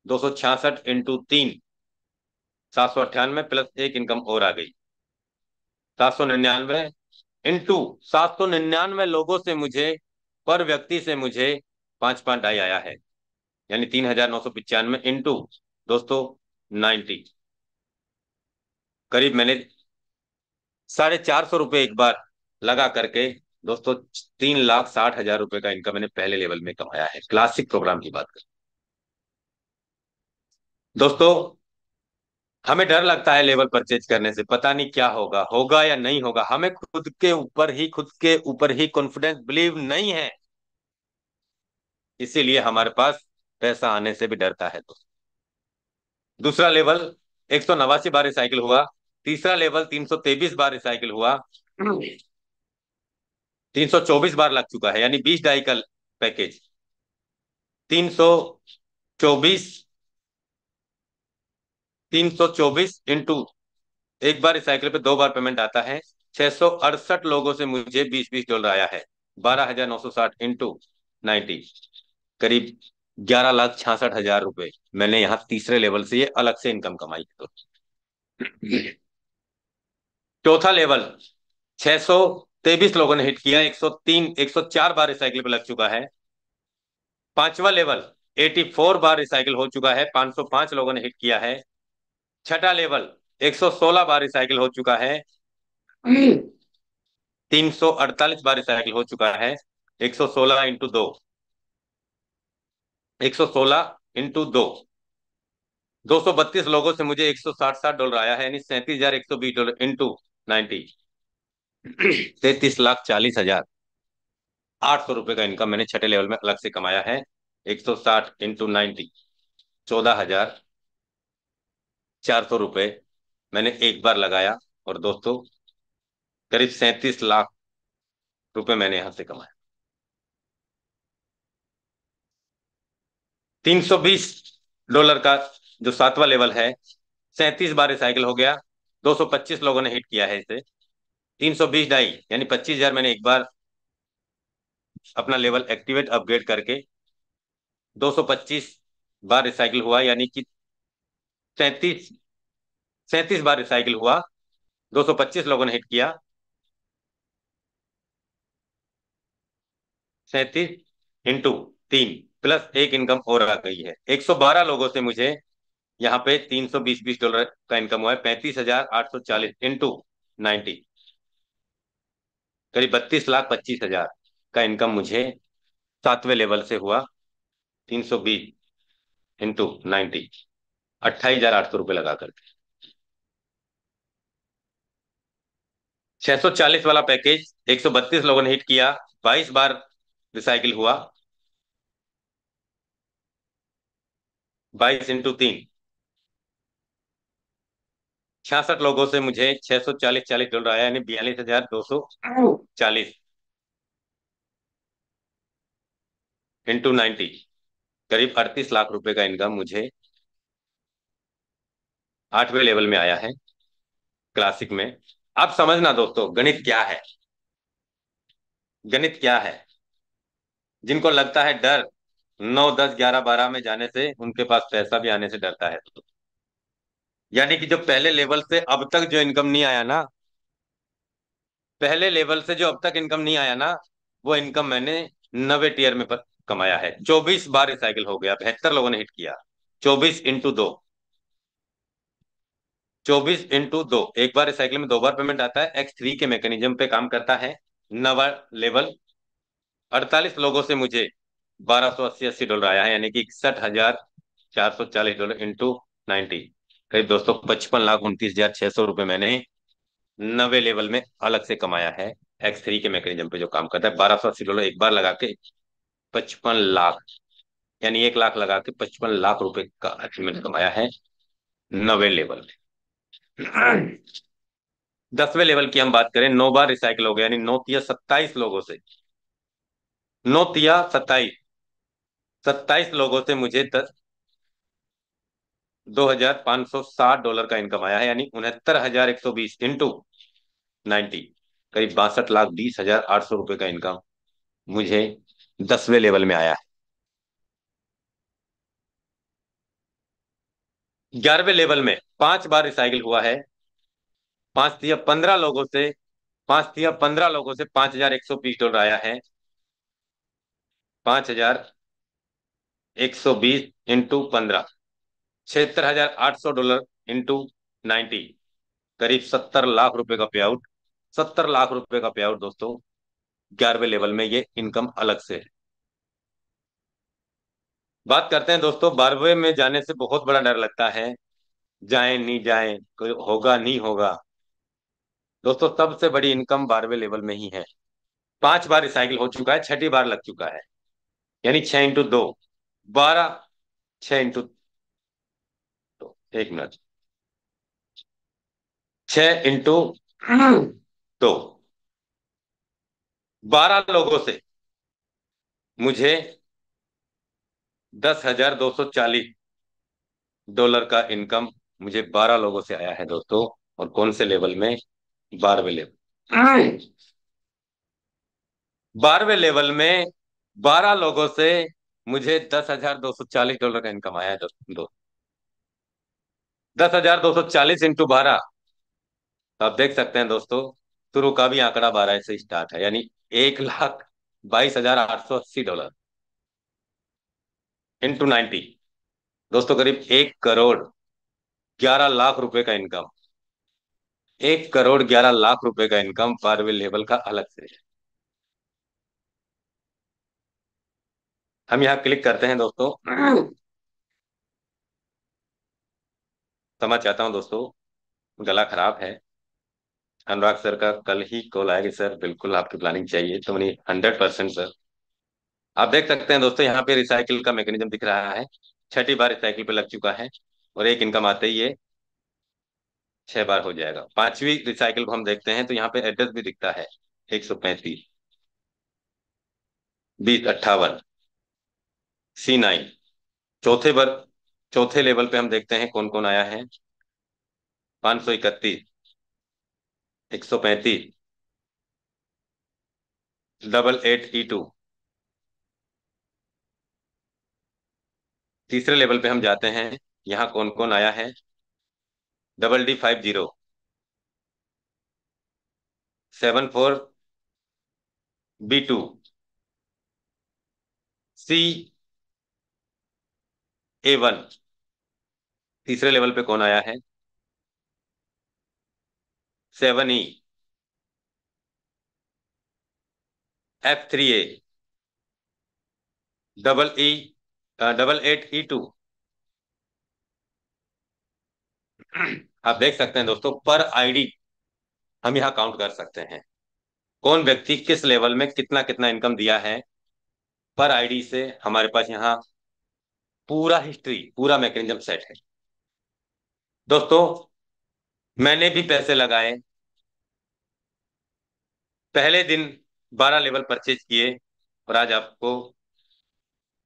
266 × 3, 798 प्लस एक इनकम और आ गई, 799 इंटू 799 लोगों से मुझे, पर व्यक्ति से मुझे 5 5 ढाई आया है, यानी 3995 इंटू दोस्तों 90। करीब मैंने 450 रुपये एक बार लगा करके दोस्तों 3,60,000 रुपए का इनकम मैंने पहले लेवल में कमाया है, क्लासिक प्रोग्राम की बात करें दोस्तों। हमें डर लगता है लेवल परचेज करने से, पता नहीं क्या होगा, होगा या नहीं होगा। हमें खुद के ऊपर ही कॉन्फिडेंस, बिलीव नहीं है, इसीलिए हमारे पास पैसा आने से भी डरता है दोस्तों। दूसरा लेवल 189 बार रिसाइकिल हुआ। तीसरा लेवल 323 बार रिसाइकिल हुआ। 324 बार लग चुका है, यानी 20 ढाई का पैकेज। 324, 324 इंटू एक बार रिसाइकिल पे 2 बार पेमेंट आता है। 668 लोगों से मुझे 20 20 डॉलर आया है। 12,960 इंटू 90, करीब 11,66,000 रुपए मैंने यहाँ तीसरे लेवल से ये अलग से इनकम कमाई है। तो चौथा लेवल 623 लोगों ने हिट किया, 103 104 बार रिसाइकिल पे लग चुका है। पांचवा लेवल 84 बार रिसाइकिल हो चुका है, 505 लोगों ने हिट किया है। छठा लेवल 116 बार रिसाइकिल हो चुका है। 348 बार रिसाइकिल हो चुका है। 116 × 2, 116 × 2, 232 लोगों से मुझे 160 60 डॉलर आया है, यानी 37,120 डॉलर इंटू 90, 33,40,800 रुपए का इनकम मैंने छठे लेवल में अलग से कमाया है। 160 × 90, 14,400 रुपए मैंने एक बार लगाया, और दोस्तों करीब 37 लाख रुपए मैंने यहां से कमाया। 320 डॉलर का जो सातवां लेवल है, 37 बार रिसाइकिल हो गया। 225 लोगों ने हिट किया है इसे। 320 ढाई यानी 25,000 मैंने एक बार अपना लेवल एक्टिवेट अपग्रेड करके 225 बार रिसाइकिल हुआ, यानी कि 37 37 बार रिसाइकिल हुआ। 225 लोगों ने हिट किया। 37 × 3 प्लस एक इनकम और आ गई है। 112 लोगों से मुझे यहाँ पे 320 20 डॉलर का इनकम हुआ है। 35,840 इंटू 90, करीब 32,25,000 का इनकम मुझे सातवें लेवल से हुआ। 320 × 90, 28,800 रुपये लगा करके। 640 वाला पैकेज 132 लोगों ने हिट किया, 22 बार रिसाइकिल हुआ। 22 × 3, 66 लोगों से मुझे 640 40 डॉलर आया, यानी 42,240 इंटू 90, करीब 38 लाख रुपए का इनकम मुझे आठवें लेवल में आया है, क्लासिक में। अब समझना दोस्तों गणित क्या है। गणित क्या है, जिनको लगता है डर 9 10 11 12 में जाने से, उनके पास पैसा भी आने से डरता है। तो यानी कि जो पहले लेवल से अब तक जो इनकम नहीं आया ना, पहले लेवल से जो अब तक इनकम नहीं आया ना, वो इनकम मैंने 9वें टीयर में कमाया है। 24 बार रिसाइकिल हो गया, 72 लोगों ने हिट किया। 24 × 2, 24 × 2, एक बार रिसाइकिल में 2 बार पेमेंट आता है। X3 के मैकेनिज्म पे काम करता है। नवा लेवल 48 लोगों से मुझे $1280 आया है, यानी कि $61,440 इंटू 90, करीब दोस्तों 55,29,600 रुपये मैंने नवे लेवल में अलग से कमाया है। X3 के मैकेनिज्म पे जो काम करता है, $1280 एक बार लगा के 55 लाख, यानी 1 लाख लगा के 55 लाख रुपए का अचीवमेंट कमाया है नवे लेवल में। 10वें लेवल की हम बात करें, 9 बार रिसाइकिल हो गया, यानी 9 तिया 27 लोगों से, 9 तिया 27, 27 लोगों से मुझे 2,560 डॉलर का इनकम आया है, यानी 69,120 इंटू 90, करीब 62,20,800 रुपये का इनकम मुझे 10वें लेवल में आया है। 11वें लेवल में 5 बार रिसाइकिल हुआ है, 5 तिया 15 लोगों से, 5,120 आया है, 5,120 इंटू 15, $76,800 इंटू 90, करीब 70 लाख रुपए का पे आउट, 70 लाख रुपए का पे आउट दोस्तों 11वें लेवल में, ये इनकम अलग से है। बात करते हैं दोस्तों, 12वें में जाने से बहुत बड़ा डर लगता है, जाए नहीं जाए, कोई होगा नहीं होगा। दोस्तों सबसे बड़ी इनकम 12वें लेवल में ही है। 5 बार रिसाइकिल हो चुका है, छठी बार लग चुका है, यानी 6 इंटू 2, 12, 6 इंटू 2, 1 मिनट, 6 इंटू 2, 12 लोगों से मुझे $10,240 का इनकम मुझे 12 लोगों से आया है दोस्तों। और कौन से लेवल में? 12वें लेवल। 12वें लेवल में 12 लोगों से मुझे $10,240 का इनकम आया है दोस्तों। 10,240 इंटू 12, तो आप देख सकते हैं दोस्तों, शुरू का भी आंकड़ा 12 से स्टार्ट है, यानी 1,22,880 डॉलर इंटू 90, दोस्तों करीब 1,11,00,000 रुपए का इनकम, 1,11,00,000 रुपए का इनकम 12वें लेवल का अलग से। हम यहाँ क्लिक करते हैं दोस्तों। क्षमा चाहता हूँ दोस्तों, गला खराब है। अनुराग सर का कल ही कॉल आएगी, सर बिल्कुल आपकी प्लानिंग चाहिए, तो नहीं 100% सर। आप देख सकते हैं दोस्तों, यहाँ पे रिसाइकिल का मैकेनिज्म दिख रहा है, छठी बार रिसाइकिल पे लग चुका है, और एक इनकम आते ही ये 6 बार हो जाएगा। 5वीं रिसाइकिल को हम देखते हैं, तो यहाँ पे एड्रेस भी दिखता है, 135, 2058, C9। चौथे बार, चौथे लेवल पे हम देखते हैं कौन कौन आया है, 531, 135, 88E2। तीसरे लेवल पे हम जाते हैं, यहाँ कौन कौन आया है, DD50, 74B2, CA1। तीसरे लेवल पे कौन आया है, 7E, F3A, AA88E2। आप देख सकते हैं दोस्तों, पर आईडी हम यहाँ काउंट कर सकते हैं, कौन व्यक्ति किस लेवल में कितना कितना इनकम दिया है। पर आईडी से हमारे पास यहाँ पूरा हिस्ट्री, पूरा मैकेनिज्म सेट है दोस्तों। मैंने भी पैसे लगाए, पहले दिन 12 लेवल परचेज किए, और आज आपको,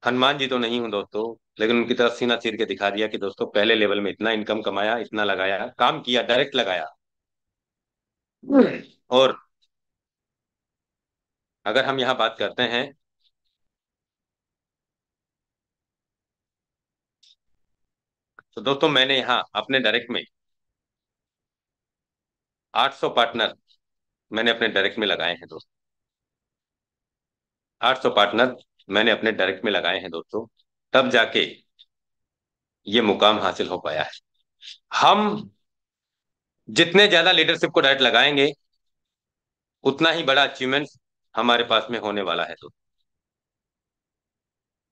हनुमान जी तो नहीं हूं दोस्तों, लेकिन उनकी तरफ सीना चीर के दिखा दिया कि दोस्तों पहले लेवल में इतना इनकम कमाया, इतना लगाया, काम किया, डायरेक्ट लगाया। और अगर हम यहाँ बात करते हैं, तो दोस्तों मैंने यहाँ अपने डायरेक्ट में 800 पार्टनर मैंने अपने डायरेक्ट में लगाए हैं दोस्तों। 800 पार्टनर मैंने अपने डायरेक्ट में लगाए हैं दोस्तों, तब जाके ये मुकाम हासिल हो पाया है। हम जितने ज्यादा लीडरशिप को डायरेक्ट लगाएंगे, उतना ही बड़ा अचीवमेंट हमारे पास में होने वाला है दोस्तों।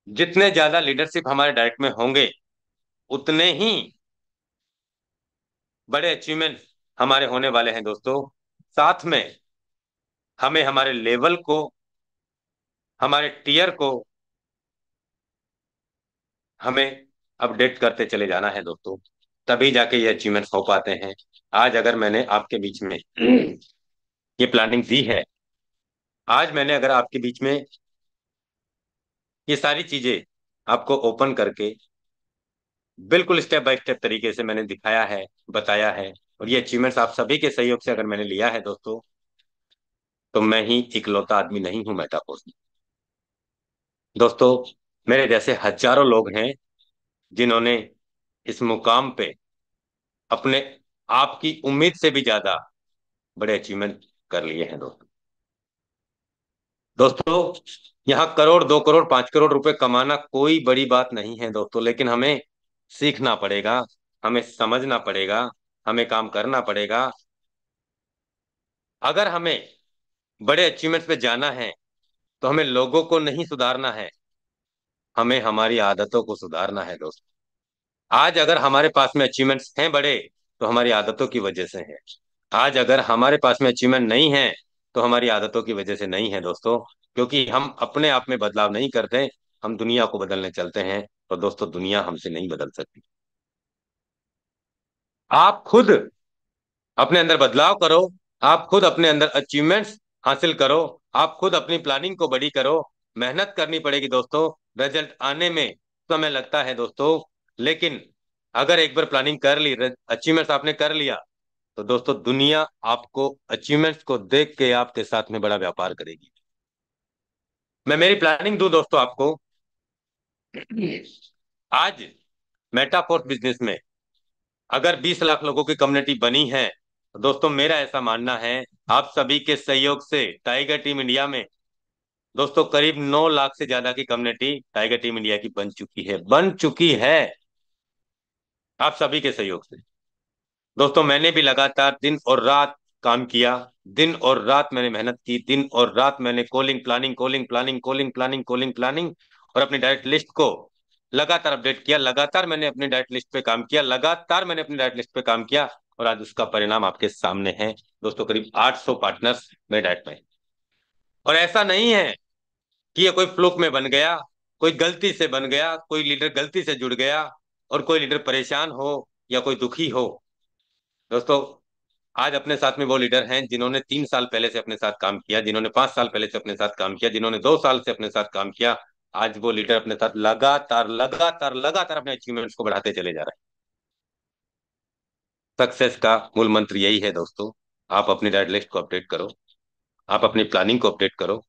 जितने ज्यादा लीडरशिप हमारे डायरेक्ट में होंगे, उतने ही बड़े अचीवमेंट हमारे होने वाले हैं दोस्तों। साथ में हमें हमारे लेवल को, हमारे टीयर को हमें अपडेट करते चले जाना है दोस्तों। तभी जाके ये अचीवमेंट्स हो पाते हैं। आज अगर मैंने आपके बीच में ये प्लानिंग दी है, आज मैंने अगर आपके बीच में ये सारी चीजें आपको ओपन करके बिल्कुल स्टेप बाय स्टेप तरीके से मैंने दिखाया है, बताया है, और ये अचीवमेंट्स आप सभी के सहयोग से अगर मैंने लिया है दोस्तों, तो मैं ही इकलौता आदमी नहीं हूं मेटाफोर्स में। दोस्तों, मेरे जैसे हजारों लोग हैं जिन्होंने इस मुकाम पे अपने आपकी उम्मीद से भी ज्यादा बड़े अचीवमेंट कर लिए हैं दोस्तों। दोस्तों, यहाँ करोड़, 2 करोड़, 5 करोड़ रुपए कमाना कोई बड़ी बात नहीं है दोस्तों, लेकिन हमें सीखना पड़ेगा, हमें समझना पड़ेगा, हमें काम करना पड़ेगा। अगर हमें बड़े अचीवमेंट्स पे जाना है, तो हमें लोगों को नहीं सुधारना है, हमें हमारी आदतों को सुधारना है दोस्तों। आज अगर हमारे पास में अचीवमेंट्स हैं बड़े, तो हमारी आदतों की वजह से है। आज अगर हमारे पास में अचीवमेंट नहीं है, तो हमारी आदतों की वजह से नहीं है दोस्तों। क्योंकि हम अपने आप में बदलाव नहीं करते, हम दुनिया को बदलने चलते हैं। तो दोस्तों, दुनिया हमसे नहीं बदल सकती। आप खुद अपने अंदर बदलाव करो, आप खुद अपने अंदर अचीवमेंट्स हासिल करो, आप खुद अपनी प्लानिंग को बड़ी करो। मेहनत करनी पड़ेगी दोस्तों, रिजल्ट आने में समय लगता है दोस्तों। लेकिन अगर एक बार प्लानिंग कर ली, अचीवमेंट्स आपने कर लिया, तो दोस्तों दुनिया आपको अचीवमेंट्स को देख के आपके साथ में बड़ा व्यापार करेगी। मैं मेरी प्लानिंग दूं दोस्तों आपको। आज मेटाफोर्स बिजनेस में अगर 20 लाख लोगों की कम्युनिटी बनी है, तो दोस्तों मेरा ऐसा मानना है, आप सभी के सहयोग से टाइगर टीम इंडिया में दोस्तों करीब 9 लाख से ज्यादा की कम्युनिटी टाइगर टीम इंडिया की बन चुकी है आप सभी के सहयोग से। दोस्तों, मैंने भी लगातार दिन और रात काम किया, दिन और रात मैंने मेहनत की, दिन और रात मैंने calling planning, calling planning, calling planning, calling planning, और अपनी डायरेक्ट लिस्ट को लगातार अपडेट किया। लगातार मैंने अपनी डायरेक्ट लिस्ट पे काम किया, लगातार मैंने अपनी डायरेक्ट लिस्ट पे काम किया, और आज उसका परिणाम आपके सामने है दोस्तों। करीब 800 पार्टनर्स मेरे डायरेक्ट में। और ऐसा नहीं है कि ये कोई फ्लुक में बन गया, कोई गलती से बन गया, कोई लीडर गलती से जुड़ गया, और कोई लीडर परेशान हो या कोई दुखी हो। दोस्तों, आज अपने साथ में वो लीडर हैं जिन्होंने 3 साल पहले से अपने साथ काम किया, जिन्होंने 5 साल पहले से अपने साथ काम किया, जिन्होंने 2 साल से अपने साथ काम किया। आज वो लीडर अपने साथ लगातार लगातार लगातार अपने अचीवमेंट्स को बढ़ाते चले जा रहे हैं। सक्सेस का मूल मंत्र यही है दोस्तों। आप अपनी डायरेक्ट लिस्ट को अपडेट करो, आप अपनी प्लानिंग को अपडेट करो,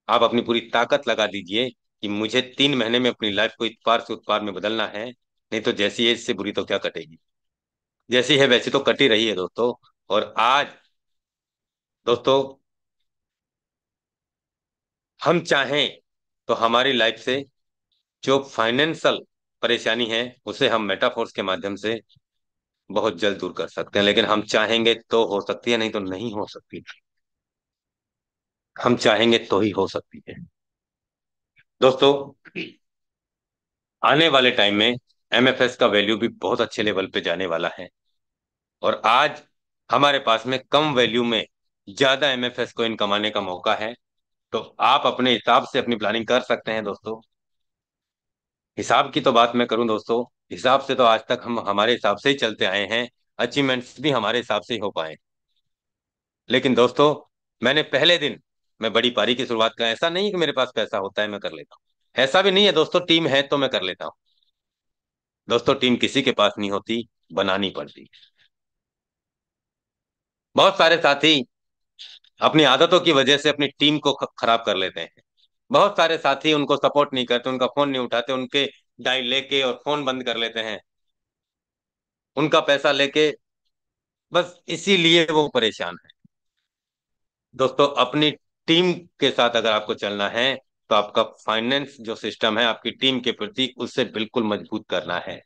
आप अपनी पूरी ताकत लगा दीजिए कि मुझे 3 महीने में अपनी लाइफ को इतपार से उत्पार में बदलना है। नहीं तो जैसी है, इससे बुरी तो क्या कटेगी, जैसी है वैसी तो कट ही रही है दोस्तों। और आज दोस्तों, हम चाहें तो हमारी लाइफ से जो फाइनेंशियल परेशानी है, उसे हम मेटाफोर्स के माध्यम से बहुत जल्द दूर कर सकते हैं। लेकिन हम चाहेंगे तो हो सकती है, नहीं तो नहीं हो सकती। हम चाहेंगे तो ही हो सकती है दोस्तों। आने वाले टाइम में एमएफएस का वैल्यू भी बहुत अच्छे लेवल पे जाने वाला है। और आज हमारे पास में कम वैल्यू में ज्यादा एमएफएस को इन कमाने का मौका है। तो आप अपने हिसाब से अपनी प्लानिंग कर सकते हैं दोस्तों। हिसाब की तो बात मैं करूं दोस्तों, हिसाब से तो आज तक हम हमारे हिसाब से ही चलते आए हैं, अचीवमेंट्स भी हमारे हिसाब से ही हो पाए। लेकिन दोस्तों, मैंने पहले दिन मैं बड़ी पारी की शुरुआत का, ऐसा नहीं कि मेरे पास पैसा होता है मैं कर लेता हूँ, ऐसा भी नहीं है दोस्तों, टीम है तो मैं कर लेता हूँ। दोस्तों, टीम किसी के पास नहीं होती, बनानी पड़ती। बहुत सारे साथी अपनी आदतों की वजह से अपनी टीम को खराब कर लेते हैं। बहुत सारे साथी उनको सपोर्ट नहीं करते, उनका फोन नहीं उठाते, उनके डायल लेके और फोन बंद कर लेते हैं, उनका पैसा लेके, बस इसीलिए वो परेशान है। दोस्तों, अपनी टीम के साथ अगर आपको चलना है, तो आपका फाइनेंस जो सिस्टम है आपकी टीम के प्रति, उससे बिल्कुल मजबूत करना है।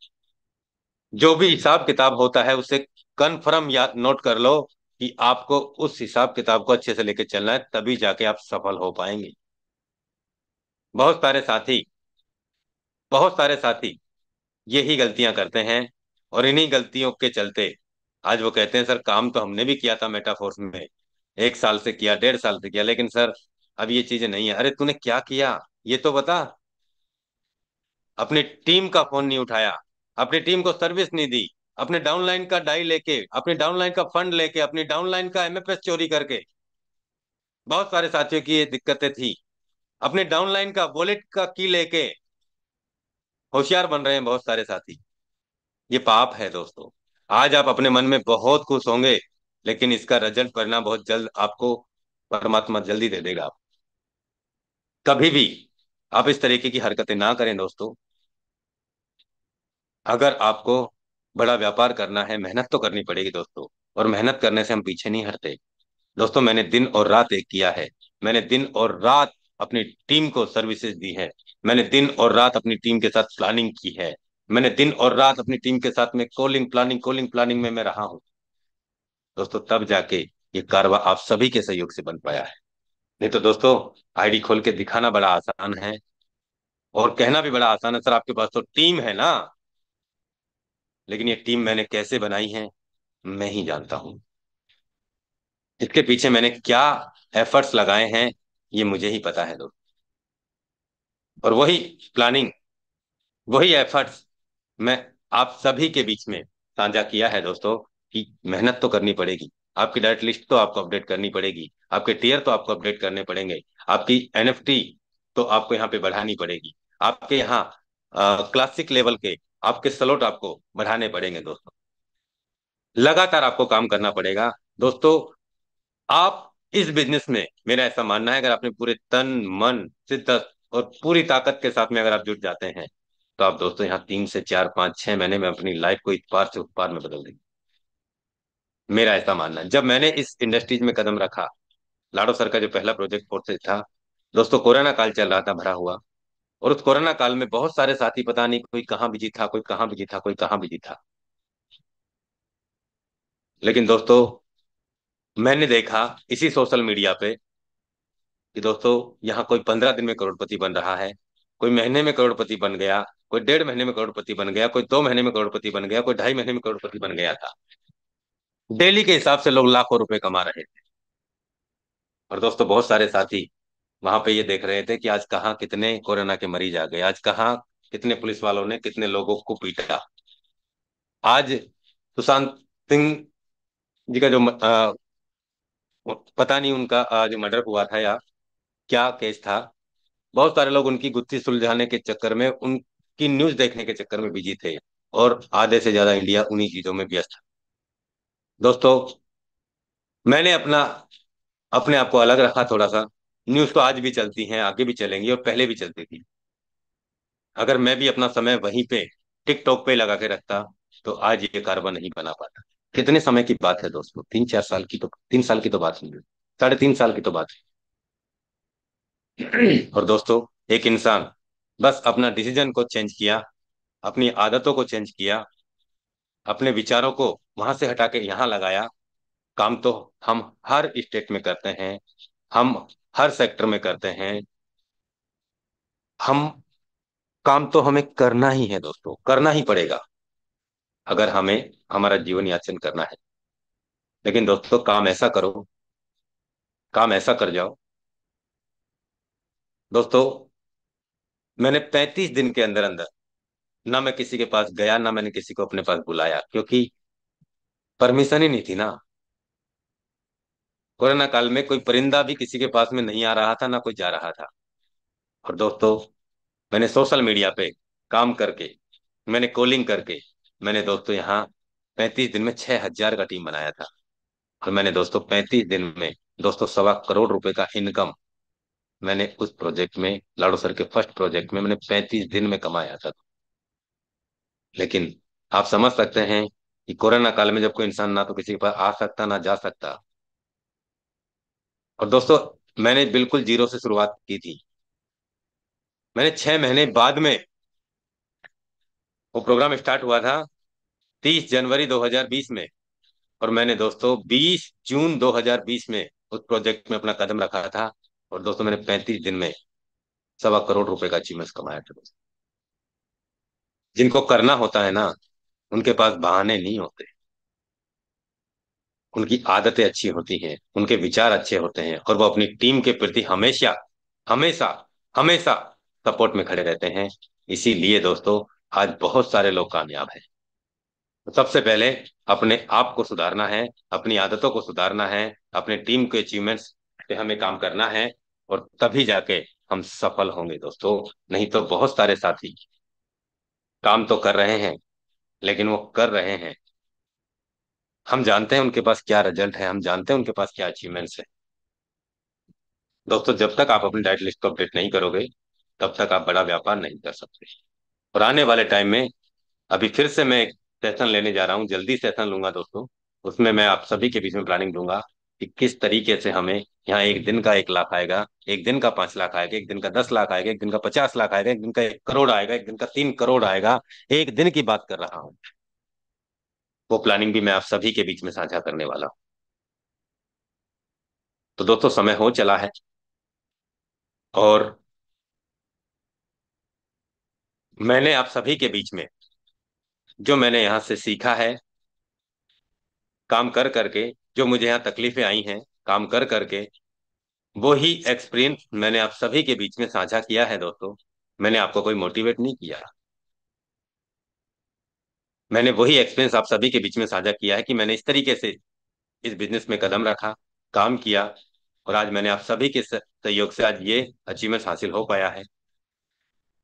जो भी हिसाब किताब होता है उसे कन्फर्म याद नोट कर लो कि आपको उस हिसाब किताब को अच्छे से लेके चलना है, तभी जाके आप सफल हो पाएंगे। बहुत सारे साथी बहुत सारे साथी यही गलतियां करते हैं, और इन्हीं गलतियों के चलते आज वो कहते हैं, सर काम तो हमने भी किया था मेटाफोर्स में, 1 साल से किया, 1.5 साल से किया, लेकिन सर अब ये चीजें नहीं है। अरे तूने क्या किया, ये तो बता। अपनी टीम का फोन नहीं उठाया, अपनी टीम को सर्विस नहीं दी, अपने डाउनलाइन का डाई लेके, अपनी डाउनलाइन का फंड लेके, अपनी डाउनलाइन का एमएफएस चोरी करके, बहुत सारे साथियों की ये दिक्कतें थी। अपने डाउनलाइन का वॉलेट का की लेके होशियार बन रहे हैं बहुत सारे साथी। ये पाप है दोस्तों। आज आप अपने मन में बहुत खुश होंगे, लेकिन इसका रिजल्ट परिणाम बहुत जल्द आपको परमात्मा जल्दी दे देगा। कभी भी आप इस तरीके की हरकतें ना करें दोस्तों। अगर आपको बड़ा व्यापार करना है, मेहनत तो करनी पड़ेगी दोस्तों, और मेहनत करने से हम पीछे नहीं हटते। दोस्तों मैंने दिन और रात एक किया है। मैंने दिन और रात अपनी टीम को सर्विसेज दी है। मैंने दिन और रात अपनी टीम के साथ प्लानिंग की है। मैंने दिन और रात अपनी टीम के साथ में कॉलिंग प्लानिंग में मैं रहा हूं दोस्तों, तब जाके ये कारवा आप सभी के सहयोग से बन पाया है। नहीं तो दोस्तों, आईडी खोल के दिखाना बड़ा आसान है, और कहना भी बड़ा आसान है, सर आपके पास तो टीम है ना। लेकिन ये टीम मैंने कैसे बनाई है, मैं ही जानता हूँ। इसके पीछे मैंने क्या एफर्ट्स लगाए हैं, ये मुझे ही पता है दोस्तों। और वही प्लानिंग, वही एफर्ट्स मैं आप सभी के बीच में साझा किया है दोस्तों, कि मेहनत तो करनी पड़ेगी। आपकी डाइट लिस्ट तो आपको अपडेट करनी पड़ेगी, आपके टीयर तो आपको अपडेट करने पड़ेंगे, आपकी एनएफटी तो आपको यहाँ पे बढ़ानी पड़ेगी, आपके यहाँ क्लासिक लेवल के आपके स्लॉट आपको बढ़ाने पड़ेंगे दोस्तों। लगातार आपको काम करना पड़ेगा दोस्तों। आप इस बिजनेस में, मेरा ऐसा मानना है, अगर आपने पूरे तन मन शिद्दत और पूरी ताकत के साथ में अगर आप जुट जाते हैं, तो आप दोस्तों यहाँ 3 से 4 5 6 महीने में अपनी लाइफ को इस पार से उस पार में बदल देंगे। मेरा ऐसा मानना है। जब मैंने इस इंडस्ट्रीज में कदम रखा, लाडो सर का जो पहला प्रोजेक्ट फोर्सेज था दोस्तों, कोरोना काल चल रहा था भरा हुआ, और उस कोरोना काल में बहुत सारे साथी, पता नहीं कोई कहाँ बिजी था, कोई कहाँ बिजी था, कोई कहाँ बिजी था। लेकिन दोस्तों मैंने देखा इसी सोशल मीडिया पे कि दोस्तों यहाँ कोई 15 दिन में करोड़पति बन रहा है, कोई महीने में करोड़पति बन गया, कोई 1.5 महीने में करोड़पति बन गया, कोई 2 महीने में करोड़पति बन गया, कोई 2.5 महीने में करोड़पति बन गया था। डेली के हिसाब से लोग लाखों रुपए कमा रहे थे। और दोस्तों बहुत सारे साथी वहां पे ये देख रहे थे कि आज कहाँ कितने कोरोना के मरीज आ गए, आज कहाँ कितने पुलिस वालों ने कितने लोगों को पीटा। आज सुशांत सिंह जी का जो पता नहीं उनका जो मर्डर हुआ था या क्या केस था, बहुत सारे लोग उनकी गुत्थी सुलझाने के चक्कर में, उनकी न्यूज देखने के चक्कर में बिजी थे, और आधे से ज्यादा इंडिया उन्हीं चीजों में व्यस्त था। दोस्तों मैंने अपने आप को अलग रखा थोड़ा सा। न्यूज तो आज भी चलती हैं, आगे भी चलेंगी, और पहले भी चलती थी। अगर मैं भी अपना समय वहीं पे टिकटॉक पे लगा के रखता, तो आज ये कारवा नहीं बना पाता। कितने समय की बात है दोस्तों, 3 4 साल की तो, 3 साल की तो बात नहीं है, 3.5 साल की तो बात है। और दोस्तों एक इंसान बस अपना डिसीजन को चेंज किया, अपनी आदतों को चेंज किया, अपने विचारों को वहां से हटा के यहाँ लगाया। काम तो हम हर स्टेट में करते हैं, हम हर सेक्टर में करते हैं। हम काम तो हमें करना ही है दोस्तों, करना ही पड़ेगा, अगर हमें हमारा जीवन यापन करना है। लेकिन दोस्तों काम ऐसा करो, काम ऐसा कर जाओ दोस्तों। मैंने 35 दिन के अंदर अंदर, ना मैं किसी के पास गया, ना मैंने किसी को अपने पास बुलाया, क्योंकि परमिशन ही नहीं थी ना। कोरोना काल में कोई परिंदा भी किसी के पास में नहीं आ रहा था, ना कोई जा रहा था। और दोस्तों मैंने सोशल मीडिया पे काम करके, मैंने कॉलिंग करके, मैंने दोस्तों यहाँ 35 दिन में 6,000 का टीम बनाया था। और मैंने दोस्तों 35 दिन में दोस्तों 1.25 करोड़ का इनकम मैंने उस प्रोजेक्ट में, लाडो सर के फर्स्ट प्रोजेक्ट में, मैंने 35 दिन में कमाया था। लेकिन आप समझ सकते हैं कि कोरोना काल में जब कोई इंसान ना तो किसी के पास आ सकता, ना जा सकता, और दोस्तों मैंने बिल्कुल जीरो से शुरुआत की थी। मैंने 6 महीने बाद में, वो प्रोग्राम स्टार्ट हुआ था 30 जनवरी 2020 में, और मैंने दोस्तों 20 जून 2020 में उस प्रोजेक्ट में अपना कदम रखा था। और दोस्तों मैंने 35 दिन में 1.25 करोड़ का अचीवमेंट कमाया था दोस्तों। जिनको करना होता है ना, उनके पास बहाने नहीं होते। उनकी आदतें अच्छी होती हैं, उनके विचार अच्छे होते हैं, और वो अपनी टीम के प्रति हमेशा हमेशा हमेशा सपोर्ट में खड़े रहते हैं। इसीलिए दोस्तों, आज बहुत सारे लोग कामयाब हैं। तो सबसे पहले अपने आप को सुधारना है, अपनी आदतों को सुधारना है, अपने टीम के अचीवमेंट्स पे हमें काम करना है, और तभी जाके हम सफल होंगे दोस्तों। नहीं तो बहुत सारे साथी काम तो कर रहे हैं, लेकिन वो कर रहे हैं, हम जानते हैं उनके पास क्या रिजल्ट है, हम जानते हैं उनके पास क्या अचीवमेंट्स है। दोस्तों, जब तक आप अपनी डाइट लिस्ट को अपडेट नहीं करोगे, तब तक आप बड़ा व्यापार नहीं कर सकते। और आने वाले टाइम में अभी फिर से मैं एक सेशन लेने जा रहा हूँ, जल्दी सेशन लूंगा दोस्तों। उसमें मैं आप सभी के बीच में प्लानिंग दूंगा कि किस तरीके से हमें यहाँ एक दिन का 1 लाख आएगा, एक दिन का 5 लाख आएगा, एक दिन का 10 लाख आएगा, एक दिन का 50 लाख आएगा, एक दिन का 1 करोड़ आएगा, एक दिन का 3 करोड़ आएगा। एक दिन की बात कर रहा हूँ। वो प्लानिंग भी मैं आप सभी के बीच में साझा करने वाला हूँ। तो दोस्तों, समय हो चला है, और मैंने आप सभी के बीच में जो मैंने यहाँ से सीखा है काम कर करके, जो मुझे यहाँ तकलीफें आई हैं काम कर करके, वो ही एक्सपीरियंस मैंने आप सभी के बीच में साझा किया है दोस्तों। मैंने आपको कोई मोटिवेट नहीं किया। मैंने वही एक्सपीरियंस आप सभी के बीच में साझा किया है कि मैंने इस तरीके से इस बिजनेस में कदम रखा, काम किया, और आज मैंने आप सभी के सहयोग से आज ये अचीवमेंट हासिल हो पाया है।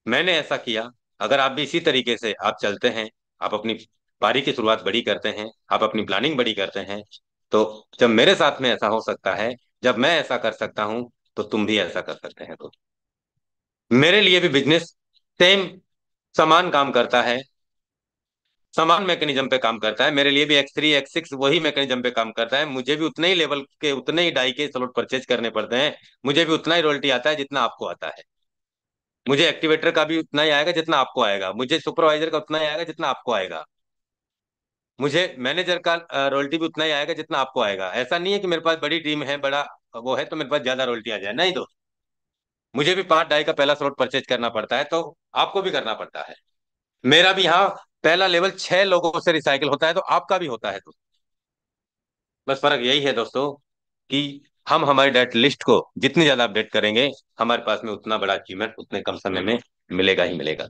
मैंने ऐसा किया। अगर आप भी इसी तरीके से आप चलते हैं, आप अपनी पारी की शुरुआत बड़ी करते हैं, आप अपनी प्लानिंग बड़ी करते हैं, तो जब मेरे साथ में ऐसा हो सकता है, जब मैं ऐसा कर सकता हूं, तो तुम भी ऐसा कर सकते हैं। तो मेरे लिए भी बिजनेस सेम समान काम करता है, समान मैकेनिज्म पे काम करता है। मेरे लिए भी X3 X6 वही मैकेनिज्म पे काम करता है। मुझे भी उतने ही लेवल के, उतने ही डाई के स्लॉट परचेज करने पड़ते हैं। मुझे भी उतना ही रॉयल्टी आता है जितना आपको आता है। मुझे एक्टिवेटर का भी उतना ही आएगा जितना आपको आएगा। मुझे सुपरवाइजर का उतना ही आएगा जितना आपको आएगा। मुझे मैनेजर का रॉयल्टी भी उतना ही आएगा जितना आपको आएगा। ऐसा नहीं है कि मेरे पास बड़ी टीम है, बड़ा वो है, तो मेरे पास ज्यादा रॉयल्टी आ जाए, नहीं। तो मुझे भी 5 डाई का पहला स्लॉट परचेज करना पड़ता है, तो आपको भी करना पड़ता है। मेरा भी यहाँ पहला लेवल 6 लोगों से रिसाइकिल होता है, तो आपका भी होता है। तो बस फर्क यही है दोस्तों, कि हम हमारी डाइट लिस्ट को जितनी ज्यादा अपडेट करेंगे, हमारे पास में उतना बड़ा अचीवमेंट उतने कम समय में मिलेगा ही मिलेगा।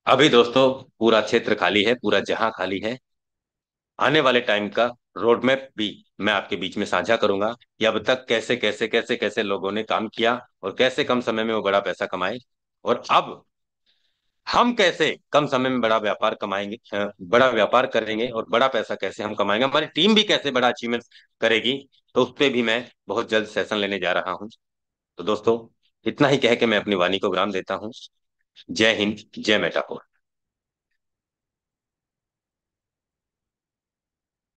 अभी दोस्तों पूरा क्षेत्र खाली है, पूरा जहां खाली है। आने वाले टाइम का रोड मैप भी मैं आपके बीच में साझा करूंगा, कि अब तक कैसे कैसे कैसे कैसे लोगों ने काम किया, और कैसे कम समय में वो बड़ा पैसा कमाए, और अब हम कैसे कम समय में बड़ा व्यापार कमाएंगे, बड़ा व्यापार करेंगे, और बड़ा पैसा कैसे हम कमाएंगे, हमारी टीम भी कैसे बड़ा अचीवमेंट करेगी। तो उस पर भी मैं बहुत जल्द सेशन लेने जा रहा हूँ। तो दोस्तों, इतना ही कह के मैं अपनी वाणी को विराम देता हूँ। जय हिंद, जय मेटाफोर।